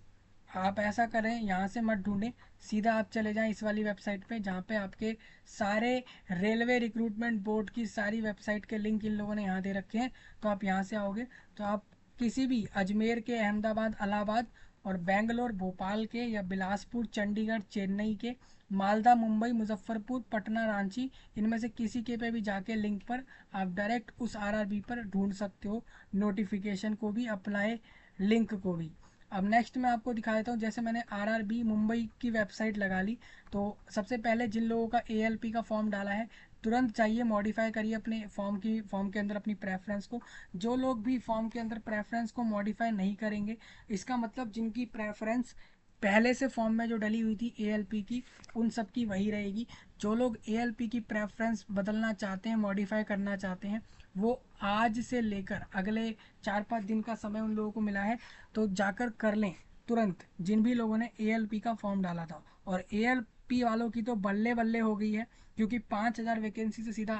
आप ऐसा करें, यहाँ से मत ढूंढें, सीधा आप चले जाएं इस वाली वेबसाइट पे जहाँ पे आपके सारे रेलवे रिक्रूटमेंट बोर्ड की सारी वेबसाइट के लिंक इन लोगों ने यहाँ दे रखे हैं। तो आप यहाँ से आओगे तो आप किसी भी अजमेर के, अहमदाबाद, इलाहाबाद और बेंगलोर, भोपाल के या बिलासपुर, चंडीगढ़, चेन्नई के, मालदा, मुंबई, मुजफ्फरपुर, पटना, रांची, इनमें से किसी के पे भी जाके लिंक पर आप डायरेक्ट उस आरआरबी पर ढूंढ सकते हो नोटिफिकेशन को भी, अप्लाई लिंक को भी। अब नेक्स्ट मैं आपको दिखा देता हूँ। जैसे मैंने आरआरबी मुंबई की वेबसाइट लगा ली, तो सबसे पहले जिन लोगों का एएलपी का फॉर्म डाला है तुरंत जाइए मॉडिफाई करिए अपने फॉर्म के अंदर अपनी प्रेफरेंस को। जो लोग भी फॉर्म के अंदर प्रेफरेंस को मॉडिफाई नहीं करेंगे, इसका मतलब जिनकी प्रेफरेंस पहले से फॉर्म में जो डली हुई थी एएलपी की, उन सब की वही रहेगी। जो लोग एएलपी की प्रेफरेंस बदलना चाहते हैं, मॉडिफाई करना चाहते हैं, वो आज से लेकर अगले 4-5 दिन का समय उन लोगों को मिला है, तो जाकर कर लें तुरंत, जिन भी लोगों ने एएलपी का फॉर्म डाला था। और एएलपी वालों की तो बल्ले बल्ले हो गई है, क्योंकि 5,000 वैकेंसी से सीधा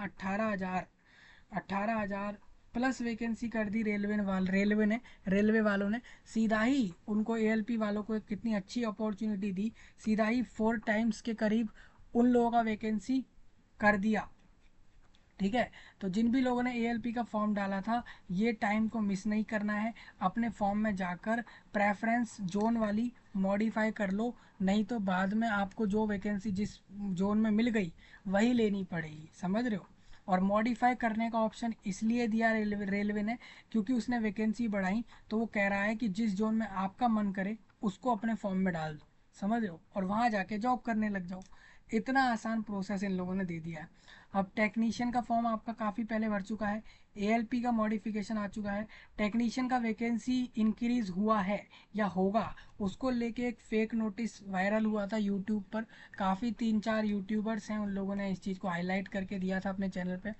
18,000 प्लस वैकेंसी कर दी रेलवे वालों ने। सीधा ही उनको एएलपी वालों को कितनी अच्छी अपॉर्चुनिटी दी, सीधा ही 4 टाइम्स के करीब उन लोगों का वैकेंसी कर दिया। ठीक है, तो जिन भी लोगों ने एएलपी का फॉर्म डाला था, ये टाइम को मिस नहीं करना है, अपने फॉर्म में जाकर प्रेफरेंस जोन वाली मॉडिफाई कर लो, नहीं तो बाद में आपको जो वैकेंसी जिस जोन में मिल गई वही लेनी पड़ेगी, समझ रहे हो। और मॉडिफाई करने का ऑप्शन इसलिए दिया रेलवे ने, क्योंकि उसने वैकेंसी बढ़ाई, तो वो कह रहा है कि जिस जोन में आपका मन करे उसको अपने फॉर्म में डाल दो, समझ रहे हो, और वहाँ जाके जॉब करने लग जाओ। इतना आसान प्रोसेस इन लोगों ने दे दिया है। अब टेक्नीशियन का फॉर्म आपका काफ़ी पहले भर चुका है, एएलपी का मॉडिफिकेशन आ चुका है, टेक्नीशियन का वैकेंसी इंक्रीज हुआ है या होगा, उसको लेके एक फेक नोटिस वायरल हुआ था यूट्यूब पर। काफ़ी 3-4 यूट्यूबर्स हैं, उन लोगों ने इस चीज़ को हाईलाइट करके दिया था अपने चैनल पे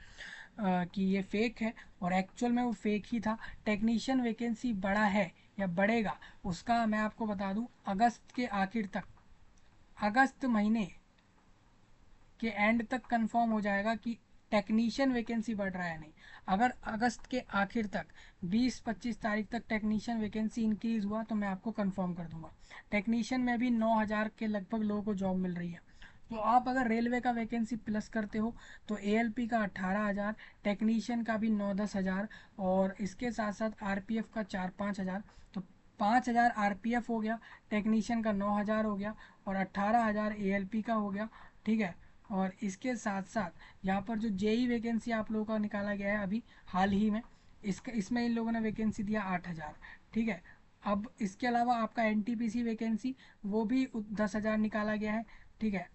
कि ये फेक है, और एक्चुअल में वो फेक ही था। टेक्नीशियन वैकेंसी बढ़ा है या बढ़ेगा, उसका मैं आपको बता दूं, अगस्त के आखिर तक, अगस्त महीने के एंड तक कंफर्म हो जाएगा कि टेक्नीशियन वैकेंसी बढ़ रहा है नहीं। अगर अगस्त के आखिर तक 20-25 तारीख तक टेक्नीशियन वैकेंसी इंक्रीज हुआ तो मैं आपको कंफर्म कर दूंगा। टेक्नीशियन में भी 9,000 के लगभग लोगों को जॉब मिल रही है। तो आप अगर रेलवे का वैकेंसी प्लस करते हो तो एएलपी का 18,000, टेक्नीशियन का भी 9-10 हज़ार, और इसके साथ साथ आरपीएफ का 4-5 हज़ार। तो 5,000 आरपीएफ हो गया, टेक्नीशियन का 9,000 हो गया, और 18,000 एएलपी का हो गया। ठीक है, और इसके साथ साथ यहाँ पर जो जेई वैकेंसी आप लोगों का निकाला गया है अभी हाल ही में, इसमें इन लोगों ने वैकेंसी दिया 8,000। ठीक है, अब इसके अलावा आपका एनटीपीसी वैकेंसी वो भी 10,000 निकाला गया है। ठीक है,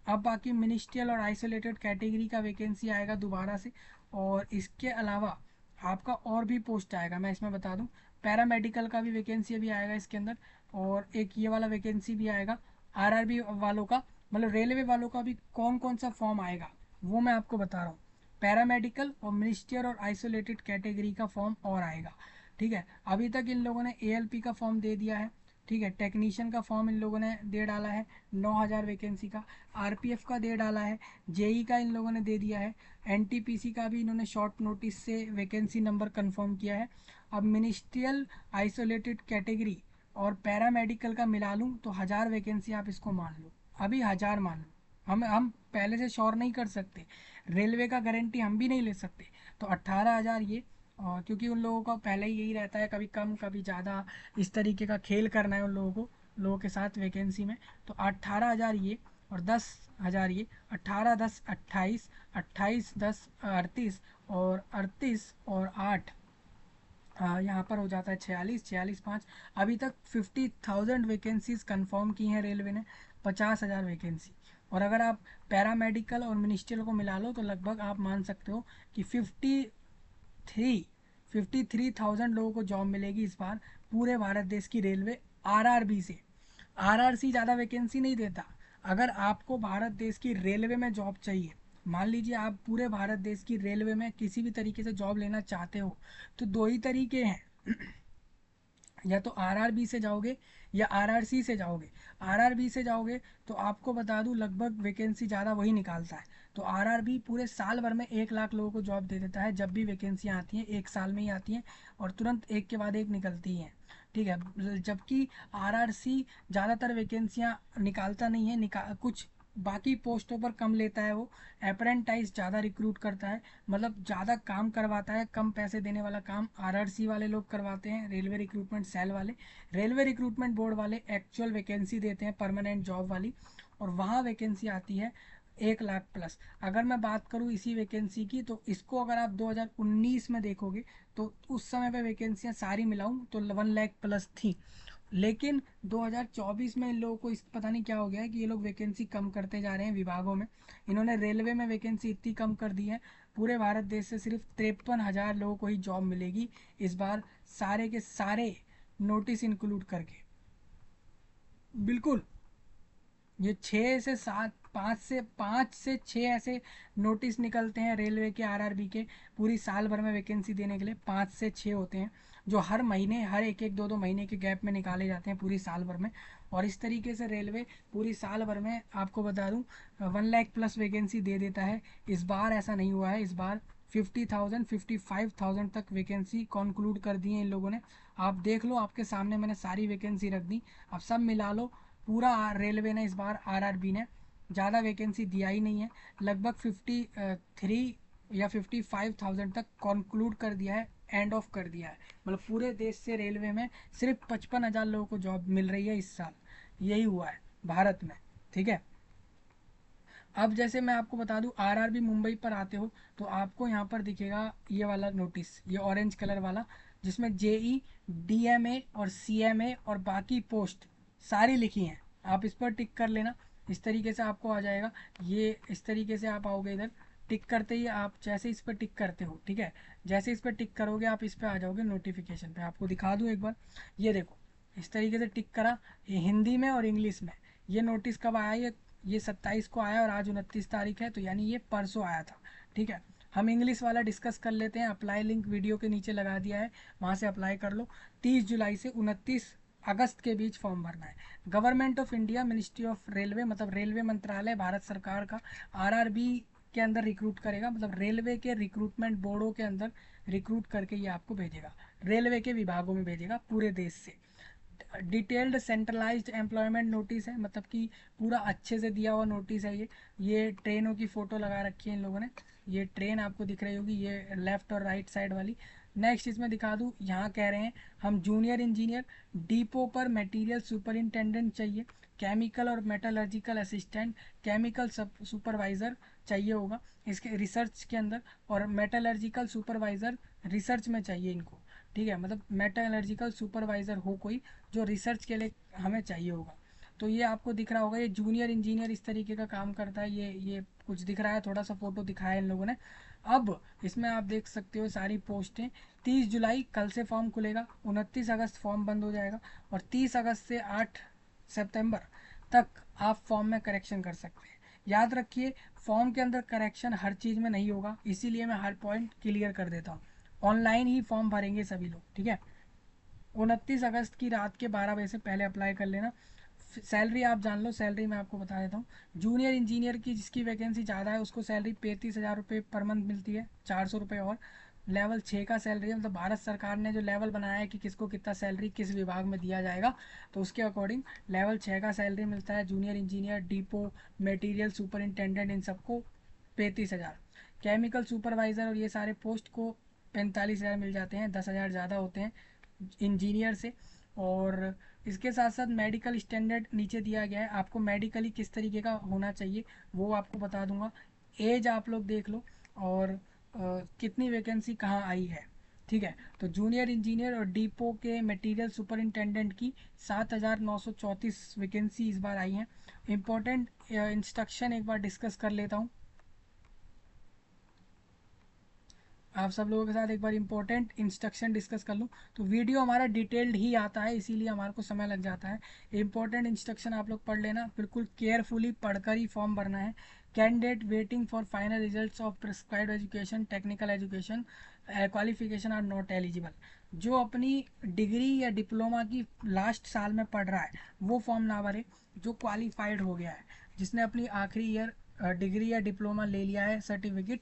अब बाकी मिनिस्ट्रियल और आइसोलेटेड कैटेगरी का वैकेंसी आएगा दोबारा से, और इसके अलावा आपका और भी पोस्ट आएगा, मैं इसमें बता दूं, पैरामेडिकल का भी वैकेंसी अभी आएगा इसके अंदर, और एक ये वाला वैकेंसी भी आएगा आरआरबी वालों का, मतलब रेलवे वालों का भी कौन कौन सा फॉर्म आएगा वो मैं आपको बता रहा हूँ। पैरामेडिकल और मिनिस्ट्रियल और आइसोलेटेड कैटेगरी का फॉर्म और आएगा। ठीक है, अभी तक इन लोगों ने एएलपी का फॉर्म दे दिया है। ठीक है, टेक्नीशियन का फॉर्म इन लोगों ने दे डाला है 9,000 वैकेंसी का, आरपीएफ का दे डाला है, जेई का इन लोगों ने दे दिया है, एनटीपीसी का भी इन्होंने शॉर्ट नोटिस से वैकेंसी नंबर कंफर्म किया है। अब मिनिस्ट्रियल, आइसोलेटेड कैटेगरी और पैरामेडिकल का मिला लूँ तो 1,000 वैकेंसी आप इसको मान लो, अभी 1,000 मान लो। हम पहले से श्योर नहीं कर सकते, रेलवे का गारंटी हम भी नहीं ले सकते। तो 18,000 ये, और क्योंकि उन लोगों का पहले ही यही रहता है, कभी कम कभी ज़्यादा, इस तरीके का खेल करना है उन लोगों के साथ वैकेंसी में। तो 18,000 ये, और 10,000 ये, 18-10-28, 28-10-38, और 38 और 8 यहाँ पर हो जाता है 46, 46-5। अभी तक 50,000 वैकेंसीज कन्फर्म की हैं रेलवे ने, 50,000 वैकेंसी। और अगर आप पैरामेडिकल और मिनिस्ट्रियल को मिला लो तो लगभग आप मान सकते हो कि 53,000 लोगों को जॉब मिलेगी इस बार, पूरे भारत देश की रेलवे आरआरबी से। आरआरसी ज़्यादा वैकेंसी नहीं देता। अगर आपको भारत देश की रेलवे में जॉब चाहिए, मान लीजिए आप पूरे भारत देश की रेलवे में किसी भी तरीके से जॉब लेना चाहते हो, तो दो ही तरीके हैं या तो आरआरबी से जाओगे या आरआरसी से जाओगे। आरआरबी से जाओगे तो आपको बता दूं लगभग वैकेंसी ज़्यादा वही निकालता है। तो आरआरबी पूरे साल भर में 1 लाख लोगों को जॉब दे देता है, जब भी वैकेंसियाँ आती हैं 1 साल में ही आती हैं, और तुरंत एक के बाद एक निकलती हैं। ठीक है। जबकि आरआरसी ज़्यादातर वैकेंसियाँ निकालता नहीं है, कुछ बाकी पोस्टों पर कम लेता है वो। अप्रेंटाइज ज़्यादा रिक्रूट करता है, मतलब ज़्यादा काम करवाता है, कम पैसे देने वाला काम आरआरसी वाले लोग करवाते हैं, रेलवे रिक्रूटमेंट सेल वाले। रेलवे रिक्रूटमेंट बोर्ड वाले एक्चुअल वैकेंसी देते हैं परमानेंट जॉब वाली, और वहाँ वैकेंसी आती है 1 लाख प्लस। अगर मैं बात करूँ इसी वैकेंसी की, तो इसको अगर आप 2019 में देखोगे तो उस समय पे वैकेंसियाँ सारी मिलाऊँ तो 1 लाख प्लस थी। लेकिन 2024 में इन लोगों को इस पता नहीं क्या हो गया है कि ये लोग वैकेंसी कम करते जा रहे हैं विभागों में। इन्होंने रेलवे में वैकेंसी इतनी कम कर दी है, पूरे भारत देश से सिर्फ 53,000 लोगों को ही जॉब मिलेगी इस बार, सारे के सारे नोटिस इंक्लूड करके। बिल्कुल। ये 6 से 7, 5 से 6 ऐसे नोटिस निकलते हैं रेलवे के आरआरबी के, पूरी साल भर में वैकेंसी देने के लिए 5 से 6 होते हैं, जो हर महीने, हर एक एक 2 2 महीने के गैप में निकाले जाते हैं पूरी साल भर में। और इस तरीके से रेलवे पूरी साल भर में, आपको बता दूं, 1 लाख प्लस वैकेंसी दे देता है। इस बार ऐसा नहीं हुआ है, इस बार 50,000 55,000 तक वैकेंसी कंक्लूड कर दी है इन लोगों ने। आप देख लो, आपके सामने मैंने सारी वैकेंसी रख दी, अब सब मिला लो। पूरा रेलवे ने इस बार, आरआरबी ने ज़्यादा वैकेंसी दिया ही नहीं है, लगभग 53 या 55,000 तक कंक्लूड कर दिया है, एंड ऑफ कर दिया है। मतलब पूरे देश से रेलवे में सिर्फ 55,000 लोगों को जॉब मिल रही है इस साल, यही हुआ है भारत में। ठीक है। अब जैसे मैं आपको बता दूं, आरआरबी मुंबई पर आते हो तो आपको यहाँ पर दिखेगा ये वाला नोटिस, ये ऑरेंज कलर वाला, जिसमें जेई, डीएमए और सीएमए और बाकी पोस्ट सारी लिखी हैं। आप इस पर टिक कर लेना, इस तरीके से आपको आ जाएगा। ये इस तरीके से आप आओगे इधर, टिक करते ही आप जैसे इस पर टिक करते हो, ठीक है, जैसे इस पर टिक करोगे आप इस पर आ जाओगे नोटिफिकेशन पे। आपको दिखा दूँ एक बार, ये देखो, इस तरीके से टिक करा, ये हिंदी में और इंग्लिश में। ये नोटिस कब आया? ये 27 को आया और आज 29 तारीख है, तो यानी ये परसों आया था। ठीक है। हम इंग्लिश वाला डिस्कस कर लेते हैं। अप्लाई लिंक वीडियो के नीचे लगा दिया है, वहाँ से अप्लाई कर लो। 30 जुलाई से 29 अगस्त के बीच फॉर्म भरना है। Government of India, ministry of railway, मतलब रेलवे मंत्रालय भारत सरकार का, आरआरबी के अंदर रिक्रूट करेगा, मतलब रेलवे के रिक्रूटमेंट बोर्डों के अंदर रिक्रूट करके ये आपको भेजेगा, रेलवे के विभागों में भेजेगा पूरे देश से। डिटेल्ड सेंट्रलाइज्ड एम्प्लॉयमेंट नोटिस है, मतलब कि पूरा अच्छे से दिया हुआ नोटिस है ये ट्रेनों की फ़ोटो लगा रखी है इन लोगों ने। ये ट्रेन आपको दिख रही होगी, ये लेफ़्ट और राइट साइड वाली। नेक्स्ट इसमें दिखा दूँ, यहाँ कह रहे हैं हम जूनियर इंजीनियर, डिपो पर मटेरियल सुपरिंटेंडेंट चाहिए, केमिकल और मेटलर्जिकल असिस्टेंट, केमिकल सुपरवाइज़र चाहिए होगा इसके रिसर्च के अंदर, और मेटलर्जिकल सुपरवाइज़र रिसर्च में चाहिए इनको। ठीक है, मतलब मेटलर्जिकल सुपरवाइज़र हो कोई जो रिसर्च के लिए हमें चाहिए होगा। तो ये आपको दिख रहा होगा, ये जूनियर इंजीनियर इस तरीके का काम करता है। ये कुछ दिख रहा है, थोड़ा सा फोटो दिखाया है इन लोगों ने। अब इसमें आप देख सकते हो सारी पोस्टें। 30 जुलाई कल से फॉर्म खुलेगा, 29 अगस्त फॉर्म बंद हो जाएगा, और 30 अगस्त से 8 सितंबर तक आप फॉर्म में करेक्शन कर सकते हैं। याद रखिए, फॉर्म के अंदर करेक्शन हर चीज़ में नहीं होगा, इसीलिए मैं हर पॉइंट क्लियर कर देता हूँ। ऑनलाइन ही फॉर्म भरेंगे सभी लोग, ठीक है। 29 अगस्त की रात के 12 बजे से पहले अप्लाई कर लेना। सैलरी आप जान लो, सैलरी मैं आपको बता देता हूँ। जूनियर इंजीनियर की जिसकी वैकेंसी ज़्यादा है उसको सैलरी 35,000 रुपये पर मंथ मिलती है, 400 रुपये और। लेवल 6 का सैलरी है, मतलब भारत सरकार ने जो लेवल बनाया है कि किसको कितना सैलरी किस विभाग में दिया जाएगा, तो उसके अकॉर्डिंग लेवल 6 का सैलरी मिलता है junior engineer, depot, material superintendent, इन सबको 35,000। केमिकल सुपरवाइज़र और ये सारे पोस्ट को 45,000 मिल जाते हैं, 10,000 ज़्यादा होते हैं इंजीनियर से। और इसके साथ साथ मेडिकल स्टैंडर्ड नीचे दिया गया है, आपको मेडिकली किस तरीके का होना चाहिए वो आपको बता दूंगा। एज आप लोग देख लो, और कितनी वैकेंसी कहाँ आई है। ठीक है, तो जूनियर इंजीनियर और डिपो के मटेरियल सुपरिंटेंडेंट की 7,934 वैकेंसी इस बार आई हैं। इंपॉर्टेंट इंस्ट्रक्शन एक बार डिस्कस कर लेता हूँ आप सब लोगों के साथ, एक बार इंपॉर्टेंट इंस्ट्रक्शन डिस्कस कर लूँ। तो वीडियो हमारा डिटेल्ड ही आता है, इसीलिए हमारे को समय लग जाता है। इंपॉर्टेंट इंस्ट्रक्शन आप लोग पढ़ लेना, बिल्कुल केयरफुली पढ़कर ही फॉर्म भरना है। Candidate waiting for final results of prescribed education, technical education qualification are not eligible. जो अपनी डिग्री या डिप्लोमा की लास्ट साल में पढ़ रहा है वो फॉर्म ना भरे। जो क्वालिफाइड हो गया है, जिसने अपनी आखिरी ईयर डिग्री या डिप्लोमा ले लिया है, सर्टिफिकेट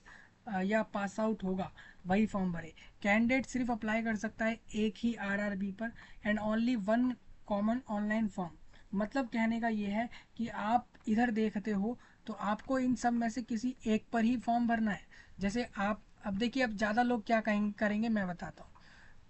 या पास आउट होगा, वही फॉर्म भरे। कैंडिडेट सिर्फ अप्लाई कर सकता है एक ही आरआरबी पर, and only one common online form. मतलब कहने का ये है कि आप इधर देखते हो तो आपको इन सब में से किसी एक पर ही फॉर्म भरना है। जैसे आप अब देखिए, अब ज़्यादा लोग क्या करेंगे मैं बताता हूँ।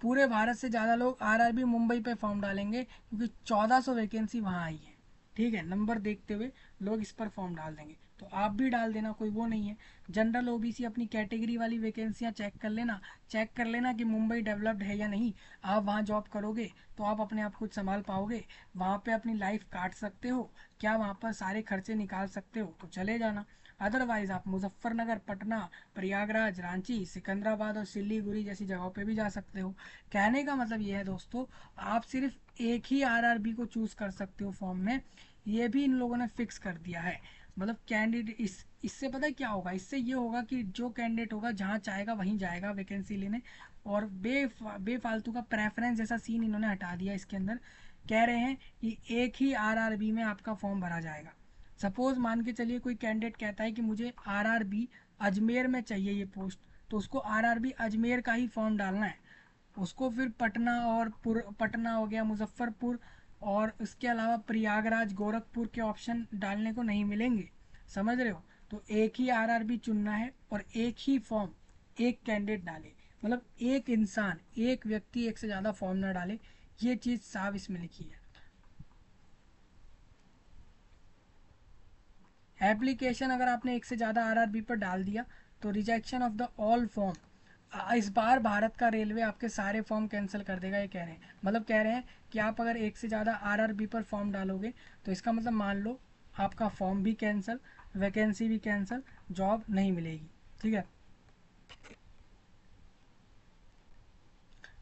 पूरे भारत से ज़्यादा लोग आरआरबी मुंबई पे फॉर्म डालेंगे, क्योंकि 1400 वैकेंसी वहाँ आई है। ठीक है, नंबर देखते हुए लोग इस पर फॉर्म डाल देंगे, तो आप भी डाल देना, कोई वो नहीं है। जनरल ओबीसी अपनी कैटेगरी वाली वैकेंसियाँ चेक कर लेना, चेक कर लेना कि मुंबई डेवलप्ड है या नहीं। आप वहाँ जॉब करोगे तो आप अपने आप खुद संभाल पाओगे, वहाँ पे अपनी लाइफ काट सकते हो, क्या वहाँ पर सारे खर्चे निकाल सकते हो तो चले जाना। अदरवाइज आप मुजफ्फरनगर, पटना, प्रयागराज, रांची, सिकंदराबाद और सिलीगुड़ी जैसी जगहों पे भी जा सकते हो। कहने का मतलब ये है दोस्तों, आप सिर्फ एक ही आरआरबी को चूज कर सकते हो फॉर्म में, ये भी इन लोगों ने फिक्स कर दिया है। मतलब कैंडिडेट इससे पता है क्या होगा, इससे ये होगा कि जो कैंडिडेट होगा जहाँ चाहेगा वहीं जाएगा वैकेंसी लेने, और बेफालतू का प्रेफरेंस जैसा सीन इन्होंने हटा दिया इसके अंदर। कह रहे हैं कि एक ही आरआरबी में आपका फॉर्म भरा जाएगा। सपोज मान के चलिए कोई कैंडिडेट कहता है कि मुझे आरआरबी अजमेर में चाहिए ये पोस्ट, तो उसको आरआरबी अजमेर का ही फॉर्म डालना है। उसको फिर पटना और पटना हो गया, मुजफ्फरपुर और इसके अलावा प्रयागराज, गोरखपुर के ऑप्शन डालने को नहीं मिलेंगे। समझ रहे हो? तो एक ही आरआरबी चुनना है और एक ही फॉर्म एक कैंडिडेट डाले। मतलब एक इंसान, एक व्यक्ति एक से ज़्यादा फॉर्म ना डाले, ये चीज़ साफ इसमें लिखी है। एप्लीकेशन अगर आपने एक से ज़्यादा आरआरबी पर डाल दिया तो rejection of the all form, इस बार भारत का रेलवे आपके सारे फॉर्म कैंसिल कर देगा, ये कह रहे हैं। मतलब कह रहे हैं कि आप अगर एक से ज़्यादा आरआरबी पर फॉर्म डालोगे तो इसका मतलब मान लो आपका फॉर्म भी कैंसिल, वैकेंसी भी कैंसिल, जॉब नहीं मिलेगी। ठीक है।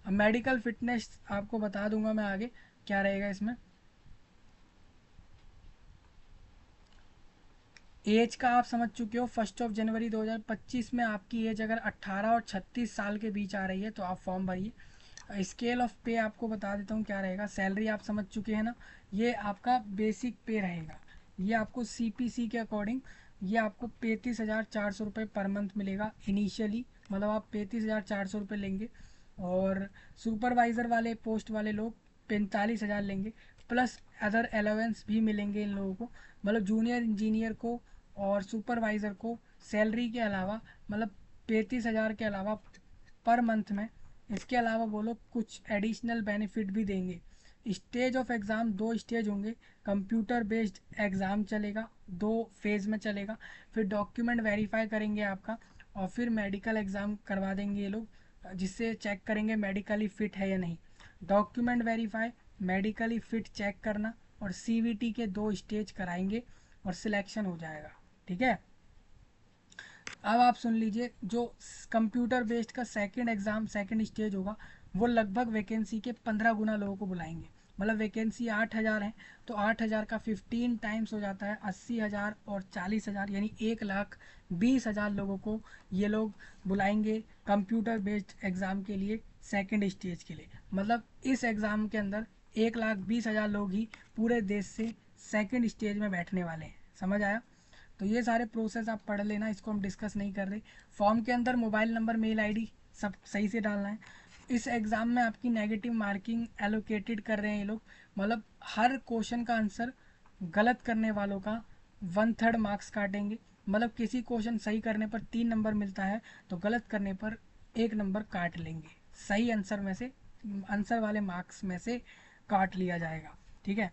अब मेडिकल फिटनेस आपको बता दूंगा मैं आगे क्या रहेगा इसमें। एज का आप समझ चुके हो, 1 जनवरी 2025 में आपकी एज अगर 18 और 36 साल के बीच आ रही है तो आप फॉर्म भरिए। स्केल ऑफ पे आपको बता देता हूँ क्या रहेगा। सैलरी आप समझ चुके हैं ना, ये आपका बेसिक पे रहेगा। ये आपको सीपीसी के अकॉर्डिंग ये आपको 35,400 रुपये पर मंथ मिलेगा इनिशियली। मतलब आप 35,400 रुपये लेंगे, और सुपरवाइज़र वाले पोस्ट वाले लोग 45,000 लेंगे, प्लस अदर अलाउंस भी मिलेंगे इन लोगों को। मतलब जूनियर इंजीनियर को और सुपरवाइज़र को सैलरी के अलावा, मतलब 35,000 के अलावा पर मंथ में, इसके अलावा वो लोग कुछ एडिशनल बेनिफिट भी देंगे। स्टेज ऑफ एग्ज़ाम 2 स्टेज होंगे। कंप्यूटर बेस्ड एग्ज़ाम चलेगा, 2 फेज़ में चलेगा। फिर डॉक्यूमेंट वेरीफाई करेंगे आपका, और फिर मेडिकल एग्ज़ाम करवा देंगे ये लोग, जिससे चेक करेंगे मेडिकली फ़िट है या नहीं। Document verify, medically fit check करना, और सीवीटी के 2 स्टेज कराएंगे और सिलेक्शन हो जाएगा। ठीक है। अब आप सुन लीजिए, जो कंप्यूटर बेस्ड का सेकंड एग्ज़ाम सेकंड स्टेज होगा, वो लगभग वैकेंसी के 15 गुना लोगों को बुलाएंगे। मतलब वैकेंसी 8,000 है, तो 8,000 का 15 टाइम्स हो जाता है 80,000 और 40,000, यानी 1,20,000 लोगों को ये लोग बुलाएंगे कंप्यूटर बेस्ड एग्ज़ाम के लिए, सेकंड स्टेज के लिए। मतलब इस एग्ज़ाम के अंदर 1,20,000 लोग ही पूरे देश से सेकंड स्टेज में बैठने वाले हैं। समझ आया? तो ये सारे प्रोसेस आप पढ़ लेना, इसको हम डिस्कस नहीं कर रहे। फॉर्म के अंदर मोबाइल नंबर, मेल आईडी सब सही से डालना है। इस एग्ज़ाम में आपकी नेगेटिव मार्किंग एलोकेटेड कर रहे हैं ये लोग। मतलब हर क्वेश्चन का आंसर गलत करने वालों का 1/3 मार्क्स काटेंगे। मतलब किसी क्वेश्चन सही करने पर 3 नंबर मिलता है, तो गलत करने पर 1 नंबर काट लेंगे। सही आंसर में से, आंसर वाले मार्क्स में से काट लिया जाएगा। ठीक है।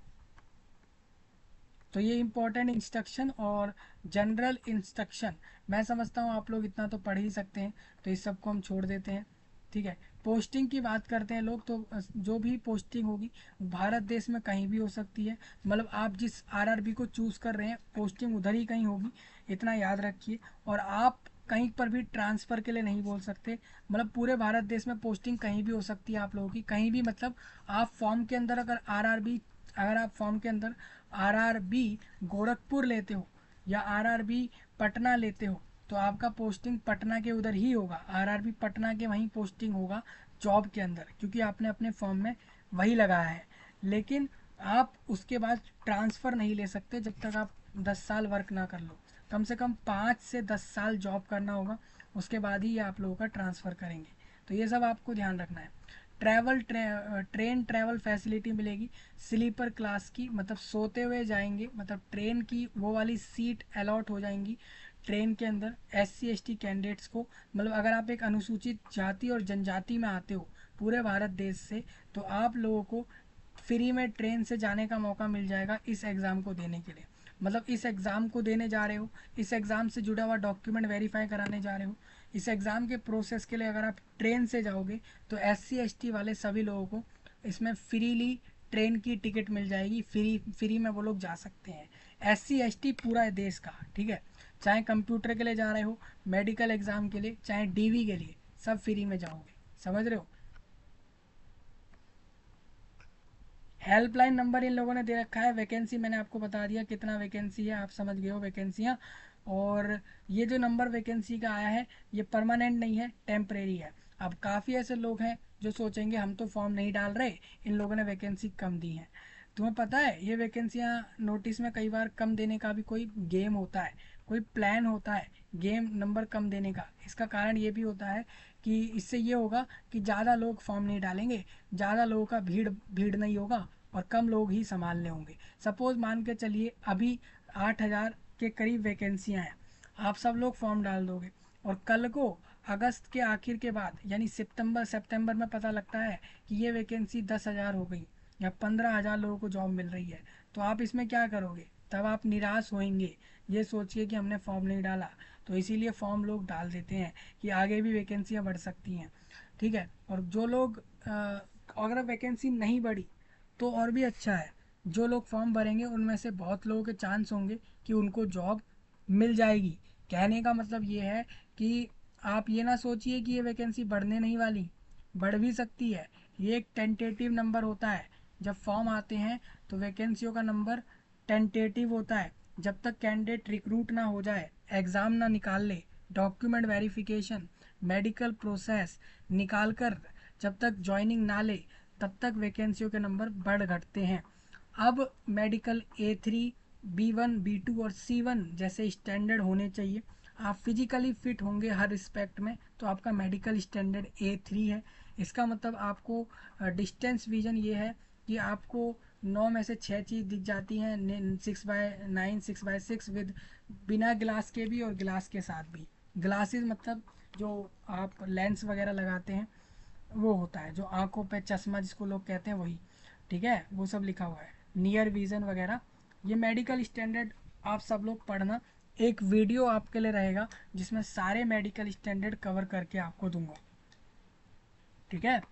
तो ये इंपॉर्टेंट इंस्ट्रक्शन और जनरल इंस्ट्रक्शन, मैं समझता हूँ आप लोग इतना तो पढ़ ही सकते हैं, तो इस सब को हम छोड़ देते हैं। ठीक है। पोस्टिंग की बात करते हैं लोग, तो जो भी पोस्टिंग होगी भारत देश में कहीं भी हो सकती है। मतलब आप जिस आरआरबी को चूज़ कर रहे हैं, पोस्टिंग उधर ही कहीं होगी, इतना याद रखिए। और आप कहीं पर भी ट्रांसफ़र के लिए नहीं बोल सकते। मतलब पूरे भारत देश में पोस्टिंग कहीं भी हो सकती है आप लोगों की, कहीं भी। मतलब आप फॉर्म के अंदर अगर आप फॉर्म के अंदर आरआरबी गोरखपुर लेते हो या आरआरबी पटना लेते हो, तो आपका पोस्टिंग पटना के उधर ही होगा, आरआरबी पटना के वहीं पोस्टिंग होगा जॉब के अंदर, क्योंकि आपने अपने फॉर्म में वही लगाया है। लेकिन आप उसके बाद ट्रांसफ़र नहीं ले सकते जब तक आप 10 साल वर्क ना कर लो। कम से कम 5 से 10 साल जॉब करना होगा, उसके बाद ही ये आप लोगों का ट्रांसफ़र करेंगे। तो ये सब आपको ध्यान रखना है। ट्रेन ट्रैवल फैसिलिटी मिलेगी स्लीपर क्लास की, मतलब सोते हुए जाएंगे, मतलब ट्रेन की वो वाली सीट अलॉट हो जाएंगी ट्रेन के अंदर SC ST कैंडिडेट्स को। मतलब अगर आप एक अनुसूचित जाति और जनजाति में आते हो पूरे भारत देश से, तो आप लोगों को फ्री में ट्रेन से जाने का मौका मिल जाएगा इस एग्ज़ाम को देने के लिए। मतलब इस एग्ज़ाम को देने जा रहे हो, इस एग्ज़ाम से जुड़ा हुआ डॉक्यूमेंट वेरीफाई कराने जा रहे हो, इस एग्ज़ाम के प्रोसेस के लिए अगर आप ट्रेन से जाओगे तो SC ST वाले सभी लोगों को इसमें फ्रीली ट्रेन की टिकट मिल जाएगी। फ्री में वो लोग जा सकते हैं, SC ST पूरा देश का, ठीक है। चाहे कंप्यूटर के लिए जा रहे हो, मेडिकल एग्ज़ाम के लिए, चाहे DV के लिए, सब फ्री में जाओगे। समझ रहे हो। हेल्पलाइन नंबर इन लोगों ने दे रखा है। वैकेंसी मैंने आपको बता दिया कितना वैकेंसी है, आप समझ गए हो वैकेंसियाँ। और ये जो नंबर वैकेंसी का आया है ये परमानेंट नहीं है, टेम्परेरी है। अब काफ़ी ऐसे लोग हैं जो सोचेंगे हम तो फॉर्म नहीं डाल रहे, इन लोगों ने वैकेंसी कम दी है। तुम्हें पता है ये वैकेंसियाँ नोटिस में कई बार कम देने का भी कोई गेम होता है, कोई प्लान होता है गेम नंबर कम देने का। इसका कारण ये भी होता है कि इससे ये होगा कि ज़्यादा लोग फॉर्म नहीं डालेंगे, ज़्यादा लोगों का भीड़ भीड़ नहीं होगा और कम लोग ही संभालने होंगे। सपोज़ मान के चलिए अभी 8,000 के करीब वैकेंसियाँ हैं, आप सब लोग फॉर्म डाल दोगे और कल को अगस्त के आखिर के बाद यानी सितंबर में पता लगता है कि ये वैकेंसी 10,000 हो गई या 15,000 लोगों को जॉब मिल रही है, तो आप इसमें क्या करोगे? तब आप निराश होंगे, ये सोचिए कि हमने फॉर्म नहीं डाला। तो इसीलिए फॉर्म लोग डाल देते हैं कि आगे भी वैकेंसियाँ बढ़ सकती हैं, ठीक है। और जो लोग अगर वैकेंसी नहीं बढ़ी तो और भी अच्छा है, जो लोग फॉर्म भरेंगे उनमें से बहुत लोगों के चांस होंगे कि उनको जॉब मिल जाएगी। कहने का मतलब ये है कि आप ये ना सोचिए कि ये वैकेंसी बढ़ने नहीं वाली, बढ़ भी सकती है। ये एक टेंटेटिव नंबर होता है। जब फॉर्म आते हैं तो वैकेंसियों का नंबर टेंटेटिव होता है। जब तक कैंडिडेट रिक्रूट ना हो जाए, एग्ज़ाम ना निकाल ले, डॉक्यूमेंट वेरिफिकेशन, मेडिकल प्रोसेस निकाल कर जब तक ज्वाइनिंग ना ले, तब तक वैकेंसियों के नंबर बढ़ घटते हैं। अब मेडिकल A3, B1, B2 और C1 जैसे स्टैंडर्ड होने चाहिए। आप फिजिकली फिट होंगे हर रिस्पेक्ट में तो आपका मेडिकल स्टैंडर्ड A3 है। इसका मतलब आपको डिस्टेंस विजन ये है कि आपको 9 में से 6 चीज़ दिख जाती हैं, 6/9, 6/6 विद बिना ग्लास के भी और ग्लास के साथ भी। ग्लासेस मतलब जो आप लेंस वगैरह लगाते हैं वो होता है, जो आंखों पे चश्मा जिसको लोग कहते हैं वही, ठीक है। वो सब लिखा हुआ है, नियर विज़न वगैरह। ये मेडिकल स्टैंडर्ड आप सब लोग पढ़ना। एक वीडियो आपके लिए रहेगा जिसमें सारे मेडिकल स्टैंडर्ड कवर करके आपको दूंगा, ठीक है।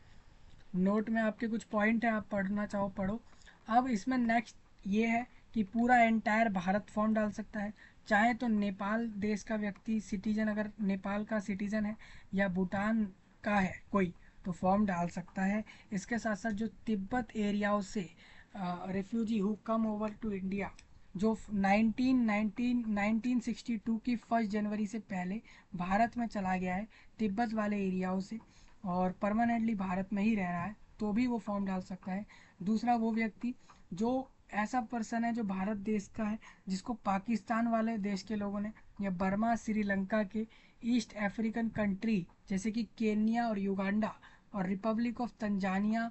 नोट में आपके कुछ पॉइंट है, आप पढ़ना चाहो पढ़ो। अब इसमें नेक्स्ट ये है कि पूरा एंटायर भारत फॉर्म डाल सकता है। चाहे तो नेपाल देश का व्यक्ति सिटीजन, अगर नेपाल का सिटीजन है या भूटान का है कोई, तो फॉर्म डाल सकता है। इसके साथ साथ जो तिब्बत एरियाओं से refugee who come over to India, जो 1962 की 1 जनवरी से पहले भारत में चला गया है तिब्बत वाले एरियाओं से और परमानेंटली भारत में ही रह रहा है, तो भी वो फॉर्म डाल सकता है। दूसरा वो व्यक्ति जो ऐसा पर्सन है जो भारत देश का है, जिसको पाकिस्तान वाले देश के लोगों ने या बर्मा, श्रीलंका के ईस्ट अफ्रीकन कंट्री जैसे कि केन्या और युगांडा और रिपब्लिक ऑफ तंजानिया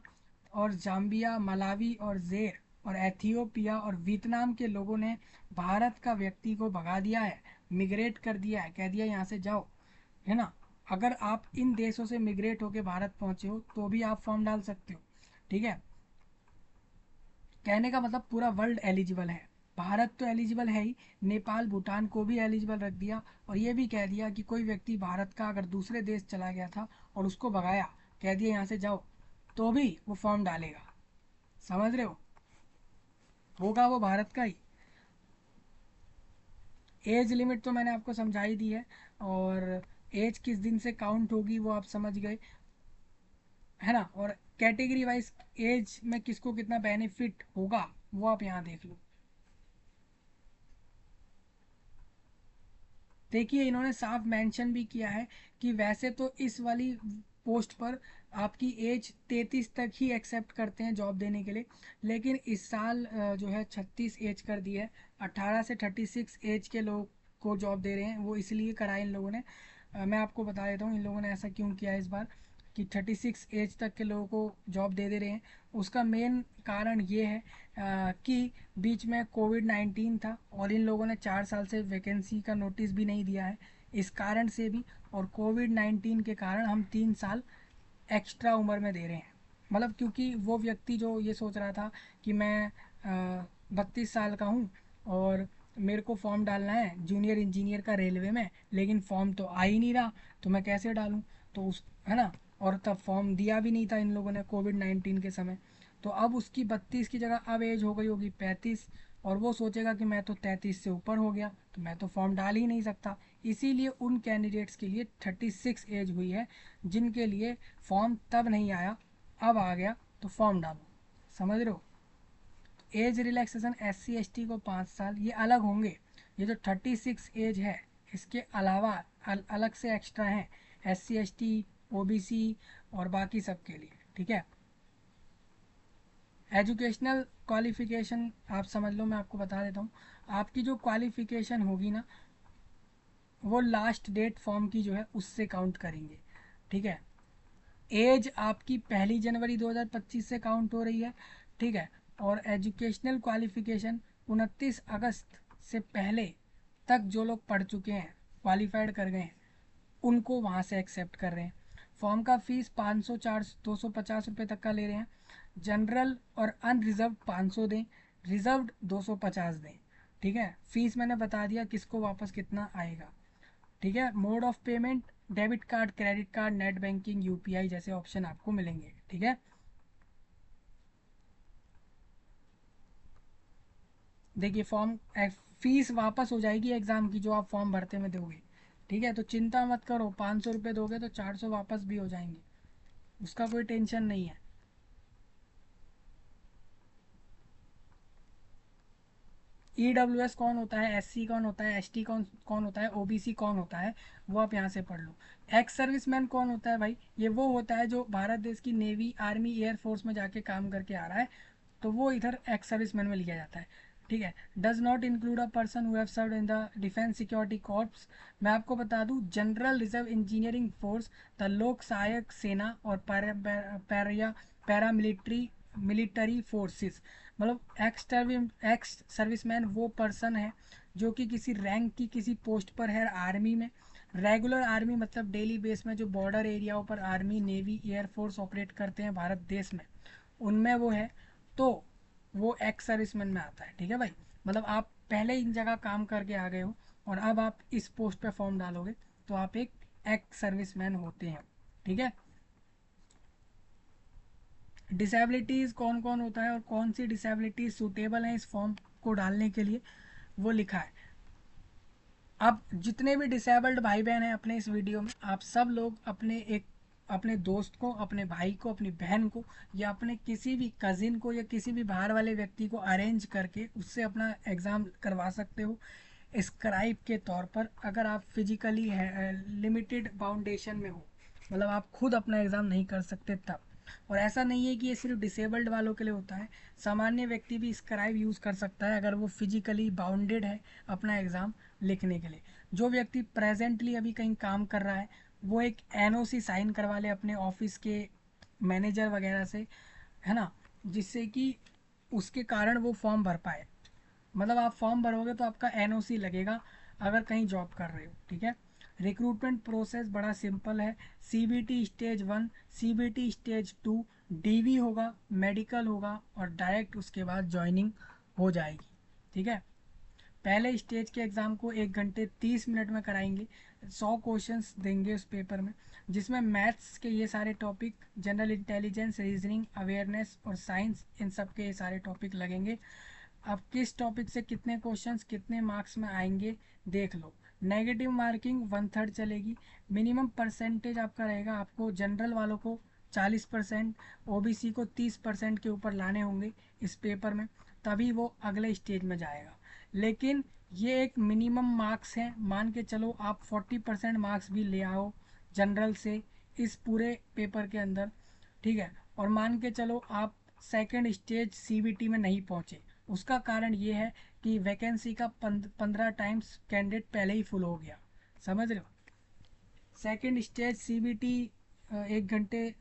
और जाम्बिया, मलावी और ज़ेर और एथियोपिया और वियतनाम के लोगों ने भारत का व्यक्ति को भगा दिया है, मिग्रेट कर दिया है, कह दिया यहाँ से जाओ, है ना। अगर आप इन देशों से मिग्रेट होकर भारत पहुंचे हो तो भी आप फॉर्म डाल सकते हो, ठीक है। कहने का मतलब पूरा वर्ल्ड एलिजिबल है, भारत तो एलिजिबल है ही, नेपाल भूटान को भी एलिजिबल रख दिया और ये भी कह दिया कि कोई व्यक्ति भारत का अगर दूसरे देश चला गया था और उसको भगाया, कह दिया यहाँ से जाओ, तो भी वो फॉर्म डालेगा। समझ रहे हो, होगा वो भारत का ही। एज लिमिट तो मैंने आपको समझा ही दी है, और एज किस दिन से काउंट होगी वो आप समझ गए, है ना। और कैटेगरी वाइज एज में किसको कितना बेनिफिट होगा वो आप यहाँ देख लो। देखिए इन्होंने साफ मेंशन भी किया है कि वैसे तो इस वाली पोस्ट पर आपकी एज 33 तक ही एक्सेप्ट करते हैं जॉब देने के लिए, लेकिन इस साल जो है 36 एज कर दी है। 18 से 36 एज के लोग को जॉब दे रहे हैं, वो इसलिए करा है इन लोगों ने मैं आपको बता देता हूँ इन लोगों ने ऐसा क्यों किया है इस बार कि 36 एज तक के लोगों को जॉब दे रहे हैं। उसका मेन कारण ये है कि बीच में कोविड-19 था और इन लोगों ने 4 साल से वैकेंसी का नोटिस भी नहीं दिया है, इस कारण से भी। और कोविड-19 के कारण हम 3 साल एक्स्ट्रा उम्र में दे रहे हैं। मतलब क्योंकि वो व्यक्ति जो ये सोच रहा था कि मैं 32 साल का हूँ और मेरे को फॉर्म डालना है जूनियर इंजीनियर का रेलवे में, लेकिन फॉर्म तो आ ही नहीं रहा, तो मैं कैसे डालूँ? तो उस है ना, और तब फॉर्म दिया भी नहीं था इन लोगों ने कोविड-19 के समय। तो अब उसकी 32 की जगह अब एज हो गई होगी 35, और वो सोचेगा कि मैं तो 33 से ऊपर हो गया, तो मैं तो फॉर्म डाल ही नहीं सकता। इसीलिए उन कैंडिडेट्स के लिए 36 एज हुई है जिनके लिए फॉर्म तब नहीं आया, अब आ गया, तो फॉर्म डालो। समझ रहे हो? एज रिलैक्सेशन SC ST को 5 साल ये अलग होंगे। ये जो 36 एज है इसके अलावा अलग से एक्स्ट्रा हैं SC ST OBC और बाकी सब के लिए। ठीक है। एजुकेशनल क्वालिफिकेशन आप समझ लो, मैं आपको बता देता हूँ। आपकी जो क्वालिफिकेशन होगी ना, वो लास्ट डेट फॉर्म की जो है उससे काउंट करेंगे। ठीक है। एज आपकी 1 जनवरी 2025 से काउंट हो रही है। ठीक है। और एजुकेशनल क्वालिफिकेशन 29 अगस्त से पहले तक जो लोग पढ़ चुके हैं, क्वालिफाइड कर गए हैं, उनको वहाँ से एक्सेप्ट कर रहे हैं। फॉर्म का फीस 500 4 250 रुपये तक का ले रहे हैं। जनरल और अनरिजर्व 500 दें, रिजर्व्ड 250 दें। ठीक है। फीस मैंने बता दिया किसको वापस कितना आएगा। ठीक है। Mode of payment debit card, credit card, net banking, UPI जैसे ऑप्शन आपको मिलेंगे। ठीक है। देखिए फॉर्म फीस वापस हो जाएगी एग्ज़ाम की जो आप फॉर्म भरते में दोगे। ठीक है। तो चिंता मत करो, 500 रुपये दोगे तो 400 वापस भी हो जाएंगे, उसका कोई टेंशन नहीं है। EWS कौन होता है, SC कौन होता है, ST कौन कौन होता है, OBC कौन होता है, वो आप यहाँ से पढ़ लो। एक्स सर्विसमैन कौन होता है भाई? ये वो होता है जो भारत देश की नेवी, आर्मी, एयरफोर्स में जाके काम करके आ रहा है, तो वो इधर एक्स सर्विसमैन में लिया जाता है। ठीक है। Does not include a person who have served in the defence security corps. मैं आपको बता दूं, general reserve engineering force, the लोक सहायक सेना और पैरा मिलिट्री मिलिट्री फोर्सेस। मतलब एक्स सर्विसमैन वो पर्सन है जो कि किसी रैंक की किसी पोस्ट पर है आर्मी में। रेगुलर आर्मी मतलब डेली बेस में जो बॉर्डर एरियाओं पर आर्मी, नेवी, एयरफोर्स ऑपरेट करते हैं भारत देश में, उनमें वो है, तो वो एक्स सर्विसमैन में आता है। ठीक है भाई। मतलब आप पहले इन जगह काम करके आ गए हो और अब आप इस पोस्ट पे फॉर्म डालोगे, तो आप एक एक्स सर्विसमैन होते हैं। ठीक है। डिसेबिलिटीज़ कौन कौन होता है और कौन सी डिसेबिलिटीज़ सूटेबल हैं इस फॉर्म को डालने के लिए, वो लिखा है। अब जितने भी डिसेबल्ड भाई बहन हैं अपने इस वीडियो में, आप सब लोग अपने दोस्त को, अपने भाई को, अपनी बहन को, या अपने किसी भी कज़िन को, या किसी भी बाहर वाले व्यक्ति को अरेंज करके उससे अपना एग्ज़ाम करवा सकते हो स्क्राइब के तौर पर, अगर आप फिजिकली लिमिटेड बाउंडेशन में हो, मतलब आप खुद अपना एग्ज़ाम नहीं कर सकते तब। और ऐसा नहीं है कि ये सिर्फ डिसेबल्ड वालों के लिए होता है, सामान्य व्यक्ति भी स्क्राइब यूज़ कर सकता है अगर वो फिजिकली बाउंडेड है अपना एग्ज़ाम लिखने के लिए। जो व्यक्ति प्रेजेंटली अभी कहीं काम कर रहा है, वो एक NOC साइन करवा ले अपने ऑफिस के मैनेजर वगैरह से, है ना, जिससे कि उसके कारण वो फॉर्म भर पाए। मतलब आप फॉर्म भरोगे तो आपका NOC लगेगा अगर कहीं जॉब कर रहे हो। ठीक है। रिक्रूटमेंट प्रोसेस बड़ा सिंपल है। CBT stage 1, CBT stage 2, DV होगा, मेडिकल होगा और डायरेक्ट उसके बाद ज्वाइनिंग हो जाएगी। ठीक है। पहले स्टेज के एग्ज़ाम को 1 घंटे 30 मिनट में कराएंगे। 100 क्वेश्चंस देंगे उस पेपर में, जिसमें मैथ्स के ये सारे topic, general intelligence, reasoning, awareness और साइंस, इन सब के ये सारे टॉपिक लगेंगे। अब किस टॉपिक से कितने क्वेश्चंस कितने मार्क्स में आएंगे देख लो। नेगेटिव मार्किंग 1/3 चलेगी। मिनिमम परसेंटेज आपका रहेगा, आपको जनरल वालों को 40%, OBC को 30% के ऊपर लाने होंगे इस पेपर में, तभी वो अगले स्टेज में जाएगा। लेकिन ये एक मिनिमम मार्क्स हैं, मान के चलो आप 40% मार्क्स भी ले आओ जनरल से इस पूरे पेपर के अंदर। ठीक है। और मान के चलो आप सेकंड स्टेज CBT में नहीं पहुंचे, उसका कारण ये है कि वैकेंसी का 15 टाइम्स कैंडिडेट पहले ही फुल हो गया। समझ रहे हो? सेकंड स्टेज सीबीटी 1 घंटे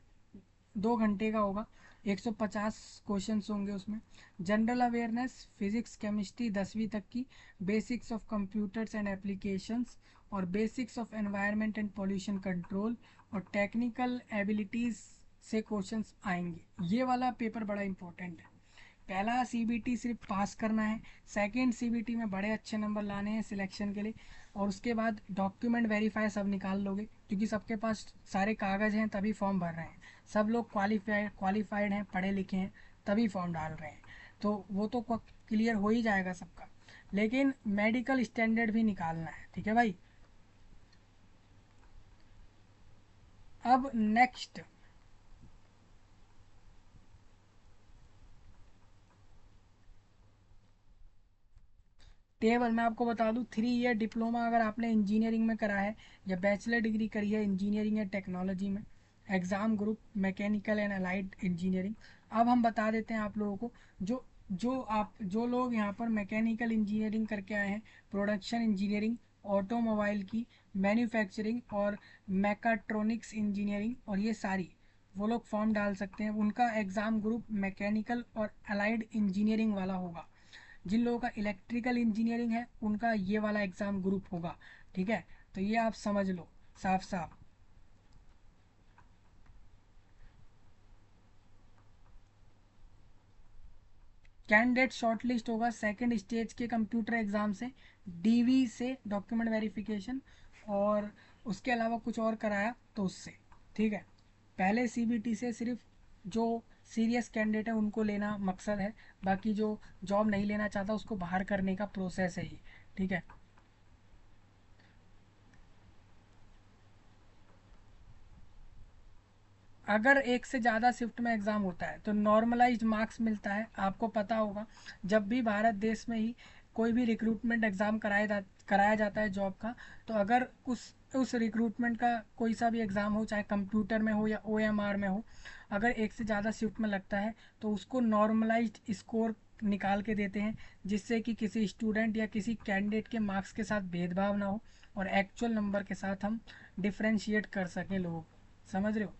2 घंटे का होगा, 150 क्वेश्चंस होंगे उसमें। जनरल अवेयरनेस, फिजिक्स केमिस्ट्री 10वीं तक की, basics of computers and applications, और basics of environment and pollution control, और टेक्निकल एबिलिटीज़ से क्वेश्चंस आएंगे। ये वाला पेपर बड़ा इंपॉर्टेंट है। पहला सीबीटी सिर्फ पास करना है, सेकंड सीबीटी में बड़े अच्छे नंबर लाने हैं सिलेक्शन के लिए, और उसके बाद डॉक्यूमेंट वेरीफाई सब निकाल लोगे, क्योंकि सबके पास सारे कागज़ हैं तभी फॉर्म भर रहे हैं। सब लोग क्वालिफाइड हैं, पढ़े लिखे हैं, तभी फॉर्म डाल रहे हैं। तो वो तो क्लियर हो ही जाएगा सबका, लेकिन मेडिकल स्टैंडर्ड भी निकालना है, ठीक है भाई। अब नेक्स्ट, टेबल मैं आपको बता दूं, 3 ईयर डिप्लोमा अगर आपने इंजीनियरिंग में करा है या बैचलर डिग्री करी है इंजीनियरिंग या टेक्नोलॉजी में, exam group mechanical and allied engineering. अब हम बता देते हैं आप लोगों को, जो लोग यहाँ पर मैकेनिकल इंजीनियरिंग करके आए हैं, प्रोडक्शन इंजीनियरिंग, ऑटोमोबाइल की, मैन्युफैक्चरिंग और मैकाट्रॉनिक्स इंजीनियरिंग, और ये सारी वो लोग फॉर्म डाल सकते हैं। उनका एग्ज़ाम ग्रुप मैकेनिकल और अलाइड इंजीनियरिंग वाला होगा। जिन लोगों का इलेक्ट्रिकल इंजीनियरिंग है उनका ये वाला एग्ज़ाम ग्रुप होगा, ठीक है। तो ये आप समझ लो साफ साफ। कैंडिडेट शॉर्टलिस्ट होगा सेकंड स्टेज के कंप्यूटर एग्ज़ाम से, डीवी से डॉक्यूमेंट वेरिफिकेशन, और उसके अलावा कुछ और कराया तो उससे, ठीक है। पहले सीबीटी से सिर्फ जो सीरियस कैंडिडेट है उनको लेना मकसद है, बाकी जो जॉब नहीं लेना चाहता उसको बाहर करने का प्रोसेस है ये, ठीक है। अगर एक से ज़्यादा शिफ्ट में एग्ज़ाम होता है तो नॉर्मलाइज्ड मार्क्स मिलता है। आपको पता होगा, जब भी भारत देश में ही कोई भी रिक्रूटमेंट एग्ज़ाम कराया जाता है जॉब का, तो अगर उस रिक्रूटमेंट का कोई सा भी एग्ज़ाम हो, चाहे कंप्यूटर में हो या ओएमआर में हो, अगर एक से ज़्यादा शिफ्ट में लगता है तो उसको नॉर्मलाइज्ड स्कोर निकाल के देते हैं, जिससे कि किसी स्टूडेंट या किसी कैंडिडेट के मार्क्स के साथ भेदभाव ना हो और एक्चुअल नंबर के साथ हम डिफ्रेंशिएट कर सकें लोगों को, समझ रहे हो।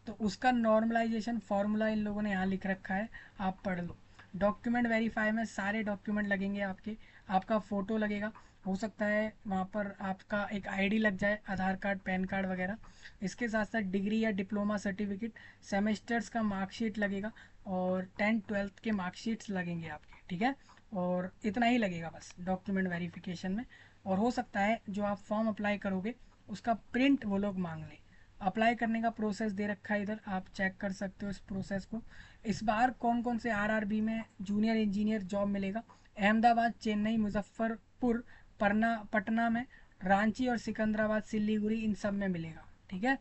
तो उसका नॉर्मलाइजेशन फार्मूला इन लोगों ने यहाँ लिख रखा है, आप पढ़ लो। डॉक्यूमेंट वेरीफाई में सारे डॉक्यूमेंट लगेंगे आपके, आपका फ़ोटो लगेगा, हो सकता है वहाँ पर आपका एक आईडी लग जाए, आधार कार्ड पैन कार्ड वगैरह। इसके साथ साथ डिग्री या डिप्लोमा सर्टिफिकेट, सेमेस्टर्स का मार्कशीट लगेगा, और 10th-12th के मार्कशीट्स लगेंगे आपके, ठीक है। और इतना ही लगेगा बस डॉक्यूमेंट वेरिफिकेशन में। और हो सकता है जो आप फॉर्म अप्लाई करोगे उसका प्रिंट वो लोग मांग लें। अप्लाई करने का प्रोसेस दे रखा है इधर, आप चेक कर सकते हो इस प्रोसेस को। इस बार कौन कौन से आरआरबी में जूनियर इंजीनियर जॉब मिलेगा, अहमदाबाद, चेन्नई, मुजफ्फरपुर, पटना में, रांची और सिकंदराबाद, सिलीगुड़ी, इन सब में मिलेगा, ठीक है।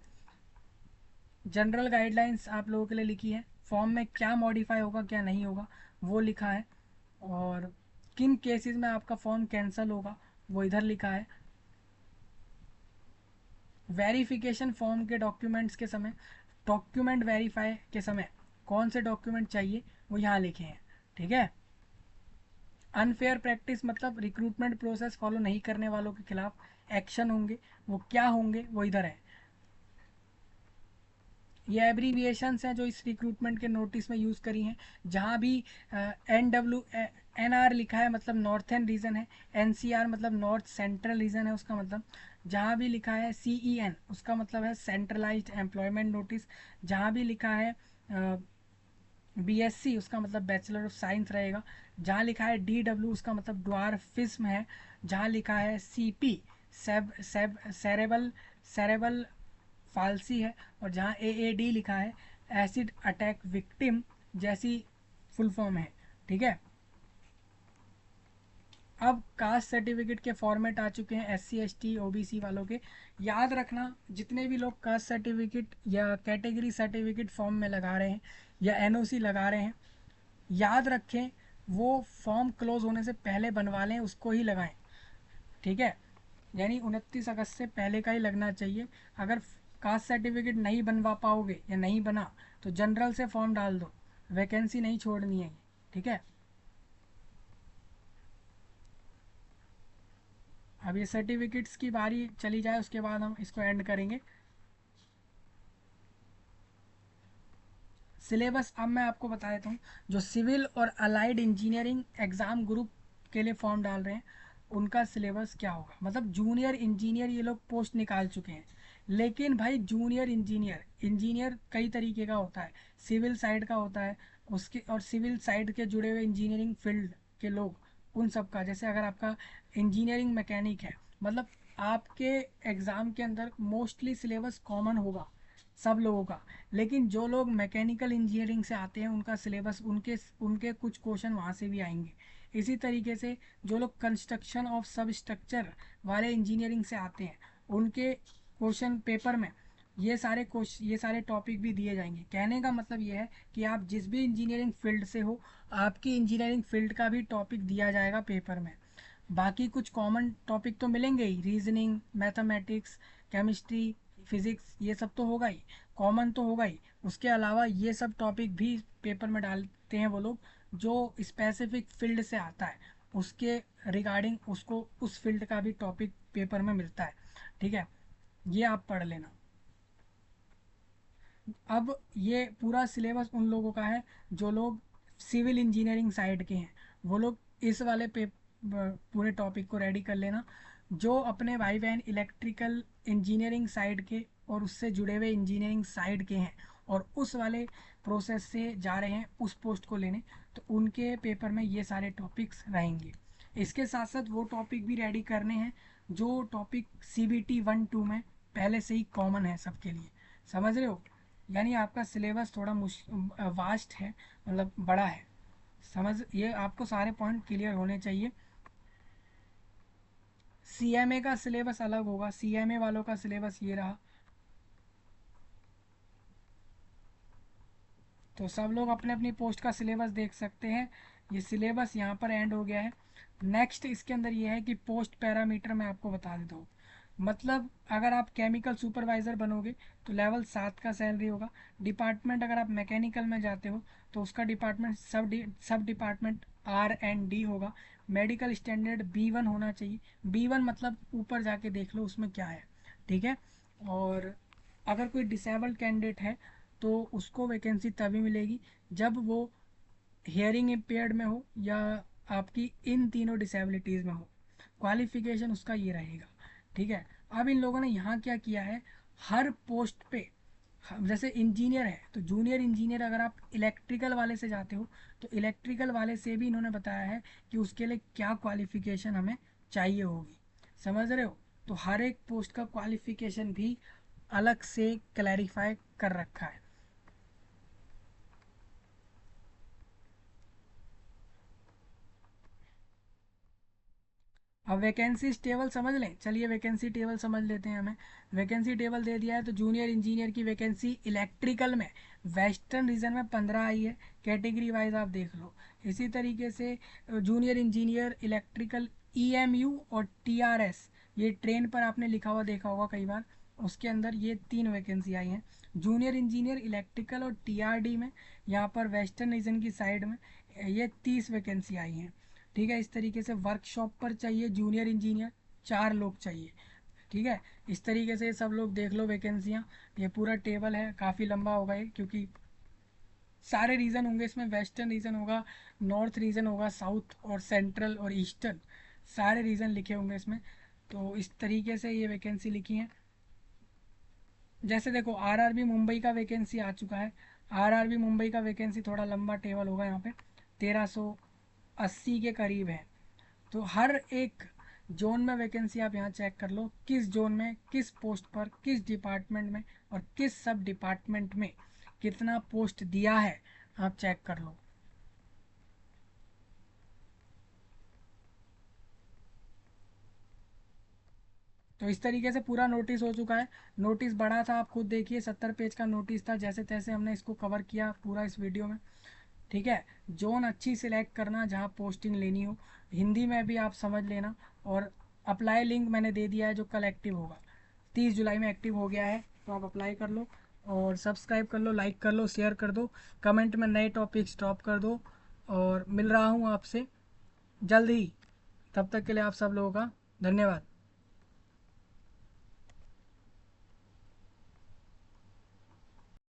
जनरल गाइडलाइंस आप लोगों के लिए लिखी है, फॉर्म में क्या मॉडिफाई होगा क्या नहीं होगा वो लिखा है, और किन केसेस में आपका फॉर्म कैंसिल होगा वो इधर लिखा है। वेरिफिकेशन फॉर्म के डॉक्यूमेंट्स के समय, डॉक्यूमेंट वेरीफाई के समय कौन से डॉक्यूमेंट चाहिए वो यहाँ लिखे हैं, ठीक है। अनफेयर प्रैक्टिस मतलब रिक्रूटमेंट प्रोसेस फॉलो नहीं करने वालों के खिलाफ एक्शन होंगे, वो क्या होंगे वो इधर है। ये एब्रीविएशंस हैं जो इस रिक्रूटमेंट के नोटिस में यूज़ करी हैं। जहाँ भी NR लिखा है मतलब नॉर्थर्न रीजन है, NCR मतलब नॉर्थ सेंट्रल रीजन है उसका मतलब, जहाँ भी लिखा है CEN उसका मतलब है सेंट्रलाइज्ड एम्प्लॉयमेंट नोटिस, जहाँ भी लिखा है BSc उसका मतलब बैचलर ऑफ साइंस रहेगा, जहाँ लिखा है DW उसका मतलब ड्वार्फिज्म है, जहाँ लिखा है CP सेरेबल सेरेबल फालसी है, और जहाँ AAD लिखा है एसिड अटैक विक्टिम जैसी फुल फॉर्म है, ठीक है। अब कास्ट सर्टिफिकेट के फॉर्मेट आ चुके हैं SC ST OBC वालों के। याद रखना, जितने भी लोग कास्ट सर्टिफिकेट या कैटेगरी सर्टिफिकेट फॉर्म में लगा रहे हैं या NOC लगा रहे हैं, याद रखें वो फॉर्म क्लोज होने से पहले बनवा लें, उसको ही लगाएं, ठीक है। यानी 29 अगस्त से पहले का ही लगना चाहिए। अगर कास्ट सर्टिफिकेट नहीं बनवा पाओगे या नहीं बना तो जनरल से फॉर्म डाल दो, वैकेंसी नहीं छोड़नी है, ठीक है। अब ये सर्टिफिकेट्स की बारी चली जाए उसके बाद हम इसको एंड करेंगे। सिलेबस अब मैं आपको बता देता हूँ। जो सिविल और अलाइड इंजीनियरिंग एग्ज़ाम ग्रुप के लिए फॉर्म डाल रहे हैं उनका सिलेबस क्या होगा, मतलब जूनियर इंजीनियर ये लोग पोस्ट निकाल चुके हैं। लेकिन भाई जूनियर इंजीनियर इंजीनियर कई तरीके का होता है, सिविल साइड का होता है उसके, और सिविल साइड के जुड़े हुए इंजीनियरिंग फील्ड के लोग, उन सब का, जैसे अगर आपका इंजीनियरिंग मैकेनिक है, मतलब आपके एग्ज़ाम के अंदर मोस्टली सिलेबस कॉमन होगा सब लोगों का। लेकिन जो लोग मैकेनिकल इंजीनियरिंग से आते हैं उनका सिलेबस, उनके उनके कुछ क्वेश्चन वहाँ से भी आएंगे। इसी तरीके से जो लोग कंस्ट्रक्शन ऑफ सब स्ट्रक्चर वाले इंजीनियरिंग से आते हैं उनके क्वेश्चन पेपर में ये सारे टॉपिक भी दिए जाएंगे। कहने का मतलब ये है कि आप जिस भी इंजीनियरिंग फील्ड से हो आपकी इंजीनियरिंग फील्ड का भी टॉपिक दिया जाएगा पेपर में। बाकी कुछ कॉमन टॉपिक तो मिलेंगे ही, रीजनिंग, मैथमेटिक्स, केमिस्ट्री, फिजिक्स, ये सब तो होगा ही, कॉमन तो होगा ही। उसके अलावा ये सब टॉपिक भी पेपर में डालते हैं वो लोग जो स्पेसिफिक फील्ड से आता है, उसके रिगार्डिंग उसको उस फील्ड का भी टॉपिक पेपर में मिलता है। ठीक है, ये आप पढ़ लेना। अब ये पूरा सिलेबस उन लोगों का है जो लोग सिविल इंजीनियरिंग साइड के हैं, वो लोग इस वाले पूरे टॉपिक को रेडी कर लेना। जो अपने भाई बहन इलेक्ट्रिकल इंजीनियरिंग साइड के और उससे जुड़े हुए इंजीनियरिंग साइड के हैं और उस वाले प्रोसेस से जा रहे हैं उस पोस्ट को लेने, तो उनके पेपर में ये सारे टॉपिक्स रहेंगे। इसके साथ साथ वो टॉपिक भी रेडी करने हैं जो टॉपिक CBT 1-2 में पहले से ही कॉमन है सबके लिए। समझ रहे हो, यानी आपका सिलेबस थोड़ा वास्ट है, मतलब बड़ा है। समझ, ये आपको सारे पॉइंट क्लियर होने चाहिए। CMA का सिलेबस अलग होगा, CMA वालों का सिलेबस ये रहा। तो सब लोग अपने अपनी पोस्ट का सिलेबस देख सकते हैं। ये सिलेबस यहाँ पर एंड हो गया है। नेक्स्ट इसके अंदर ये है कि पोस्ट पैरामीटर मैं आपको बता देता हूँ। मतलब अगर आप केमिकल सुपरवाइज़र बनोगे तो लेवल 7 का सैलरी होगा। डिपार्टमेंट अगर आप मैकेनिकल में जाते हो तो उसका डिपार्टमेंट सब डिपार्टमेंट R&D होगा। मेडिकल स्टैंडर्ड B1 होना चाहिए। B1 मतलब ऊपर जाके देख लो उसमें क्या है। ठीक है, और अगर कोई डिसेबल्ड कैंडिडेट है तो उसको वैकेंसी तभी मिलेगी जब वो हियरिंग इम्पेयर्ड में हो या आपकी इन तीनों डिसेबिलिटीज़ में हो। क्वालिफिकेशन उसका ये रहेगा। ठीक है, अब इन लोगों ने यहाँ क्या किया है, हर पोस्ट पे जैसे इंजीनियर है तो जूनियर इंजीनियर अगर आप इलेक्ट्रिकल वाले से जाते हो तो इलेक्ट्रिकल वाले से भी इन्होंने बताया है कि उसके लिए क्या क्वालिफिकेशन हमें चाहिए होगी। समझ रहे हो, तो हर एक पोस्ट का क्वालिफिकेशन भी अलग से क्लैरिफाई कर रखा है। अब वैकेंसी टेबल समझ लें, चलिए वैकेंसी टेबल समझ लेते हैं। हमें वैकेंसी टेबल दे दिया है तो जूनियर इंजीनियर की वैकेंसी इलेक्ट्रिकल में वेस्टर्न रीजन में 15 आई है, कैटेगरी वाइज आप देख लो। इसी तरीके से जूनियर इंजीनियर इलेक्ट्रिकल EMU और TRS, ये ट्रेन पर आपने लिखा हुआ देखा होगा कई बार, उसके अंदर ये 3 वैकेंसी आई हैं। जूनियर इंजीनियर इलेक्ट्रिकल और TRD में यहाँ पर वेस्टर्न रीजन की साइड में ये 30 वैकेंसी आई हैं। ठीक है, इस तरीके से वर्कशॉप पर चाहिए जूनियर इंजीनियर 4 लोग चाहिए। ठीक है, इस तरीके से सब लोग देख लो वैकेंसियाँ। ये पूरा टेबल है, काफ़ी लंबा होगा ये क्योंकि सारे रीजन होंगे इसमें, वेस्टर्न रीजन होगा, नॉर्थ रीजन होगा, साउथ और सेंट्रल और ईस्टर्न, सारे रीजन लिखे होंगे इसमें। तो इस तरीके से ये वैकेंसी लिखी हैं। जैसे देखो RRB मुंबई का वैकेंसी आ चुका है। RRB मुंबई का वैकेंसी थोड़ा लंबा टेबल होगा यहाँ पे, 1380 के करीब है। तो हर एक जोन में वैकेंसी आप यहाँ चेक कर लो, किस जोन में किस पोस्ट पर किस डिपार्टमेंट में और किस सब डिपार्टमेंट में कितना पोस्ट दिया है, आप चेक कर लो। तो इस तरीके से पूरा नोटिस हो चुका है। नोटिस बड़ा था, आप खुद देखिए 70 पेज का नोटिस था, जैसे तैसे हमने इसको कवर किया पूरा इस वीडियो में। ठीक है, जोन अच्छी सिलेक्ट करना जहाँ पोस्टिंग लेनी हो, हिंदी में भी आप समझ लेना। और अप्लाई लिंक मैंने दे दिया है जो कल एक्टिव होगा, 30 जुलाई में एक्टिव हो गया है, तो आप अप्लाई कर लो और सब्सक्राइब कर लो, लाइक कर लो, शेयर कर दो, कमेंट में नए टॉपिक्स ड्रॉप कर दो। और मिल रहा हूँ आपसे जल्द ही, तब तक के लिए आप सब लोगों का धन्यवाद।